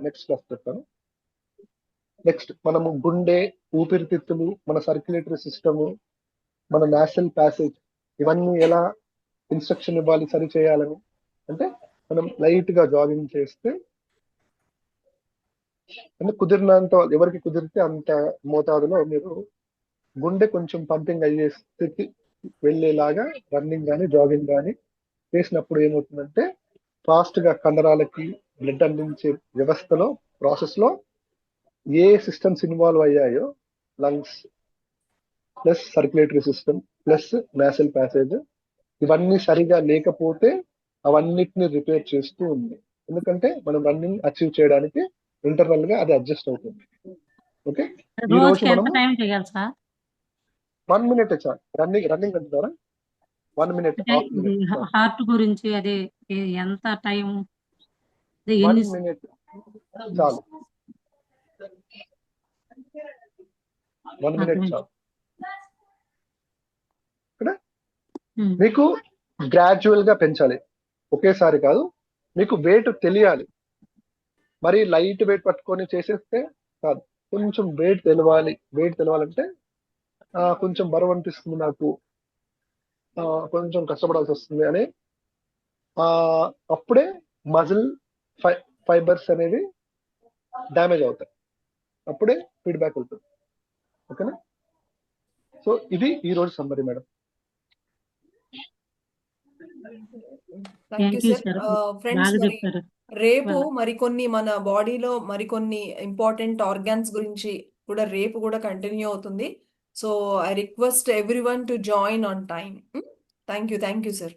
నెక్స్ట్ క్లాస్ చెప్తాను. నెక్స్ట్ మనము గుండె, ఊపిరితిత్తులు, మన సర్క్యులేటరీ సిస్టము, మన నాసల్ ప్యాసేజ్, ఇవన్నీ ఎలా ఇన్స్ట్రక్షన్ ఇవ్వాలి సరి చేయాలని అంటే మనం లైట్ గా జాగింగ్ చేస్తే అంటే కుదిరినంత, ఎవరికి కుదిరితే అంత మోతాదులో మీరు గుండె కొంచెం పంపింగ్ అయ్యే స్థితి వెళ్ళేలాగా రన్నింగ్ కానీ జాగింగ్ కానీ చేసినప్పుడు ఏమవుతుందంటే ఫాస్ట్ గా కండరాలకి బ్లడ్ అందించే వ్యవస్థలో ప్రాసెస్ లో ఏ సిస్టమ్స్ ఇన్వాల్వ్ అయ్యాయో lungs plus circulatory system plus nasal passage, ఇవన్నీ సరిగా లేకపోతే అవన్నిటిని రిపేర్ చేస్తూ ఉంది. ఎందుకంటే మనం రన్నింగ్ అచీవ్ చేయడానికి ఇంటర్నల్ గా అది అడ్జస్ట్ అవుతుంది. ఓకే, ఈ రోజు రోజుకి ఎంత మనము టైం చేయాలి సార్? 1 మినిట్ చాలు. రన్నింగ్ అంటున్నారా? 1 మినిట్, అంటే హాఫ్ ఇది మినిట్ చాలు. హార్ట్ గురించి అది ఎంత టైం, 1 ఎన్ని మినిట్ చాలు. 1 మినిట్ చాలు. ఇక్కడ మీకు గ్రాడ్యువల్ గా పెంచాలి, ఒకేసారి కాదు. మీకు వెయిట్ తెలియాలి. మరి లైట్ వెయిట్ పట్టుకొని చేసేస్తే కాదు, కొంచెం వెయిట్ తెలవాలి. వెయిట్ తెలవాలంటే కొంచెం బరువు అనిపిస్తుంది నాకు, కొంచెం కష్టపడాల్సి వస్తుంది అని అప్పుడే మజిల్ ఫైబర్స్ అనేవి డ్యామేజ్ అవుతాయి, అప్పుడే ఫీడ్బ్యాక్ అవుతుంది. ఓకేనా? సో ఇది ఈ రోజు summary madam. Thank you thank you sir. Sir, friends, బాగా మరి చెప్పారు. రేపు మరికొన్ని మన బాడీలో మరికొన్ని ఇంపార్టెంట్ ఆర్గాన్స్ గురించి కూడా రేపు కూడా కంటిన్యూ అవుతుంది. So I request every one to join on time. Thank you sir.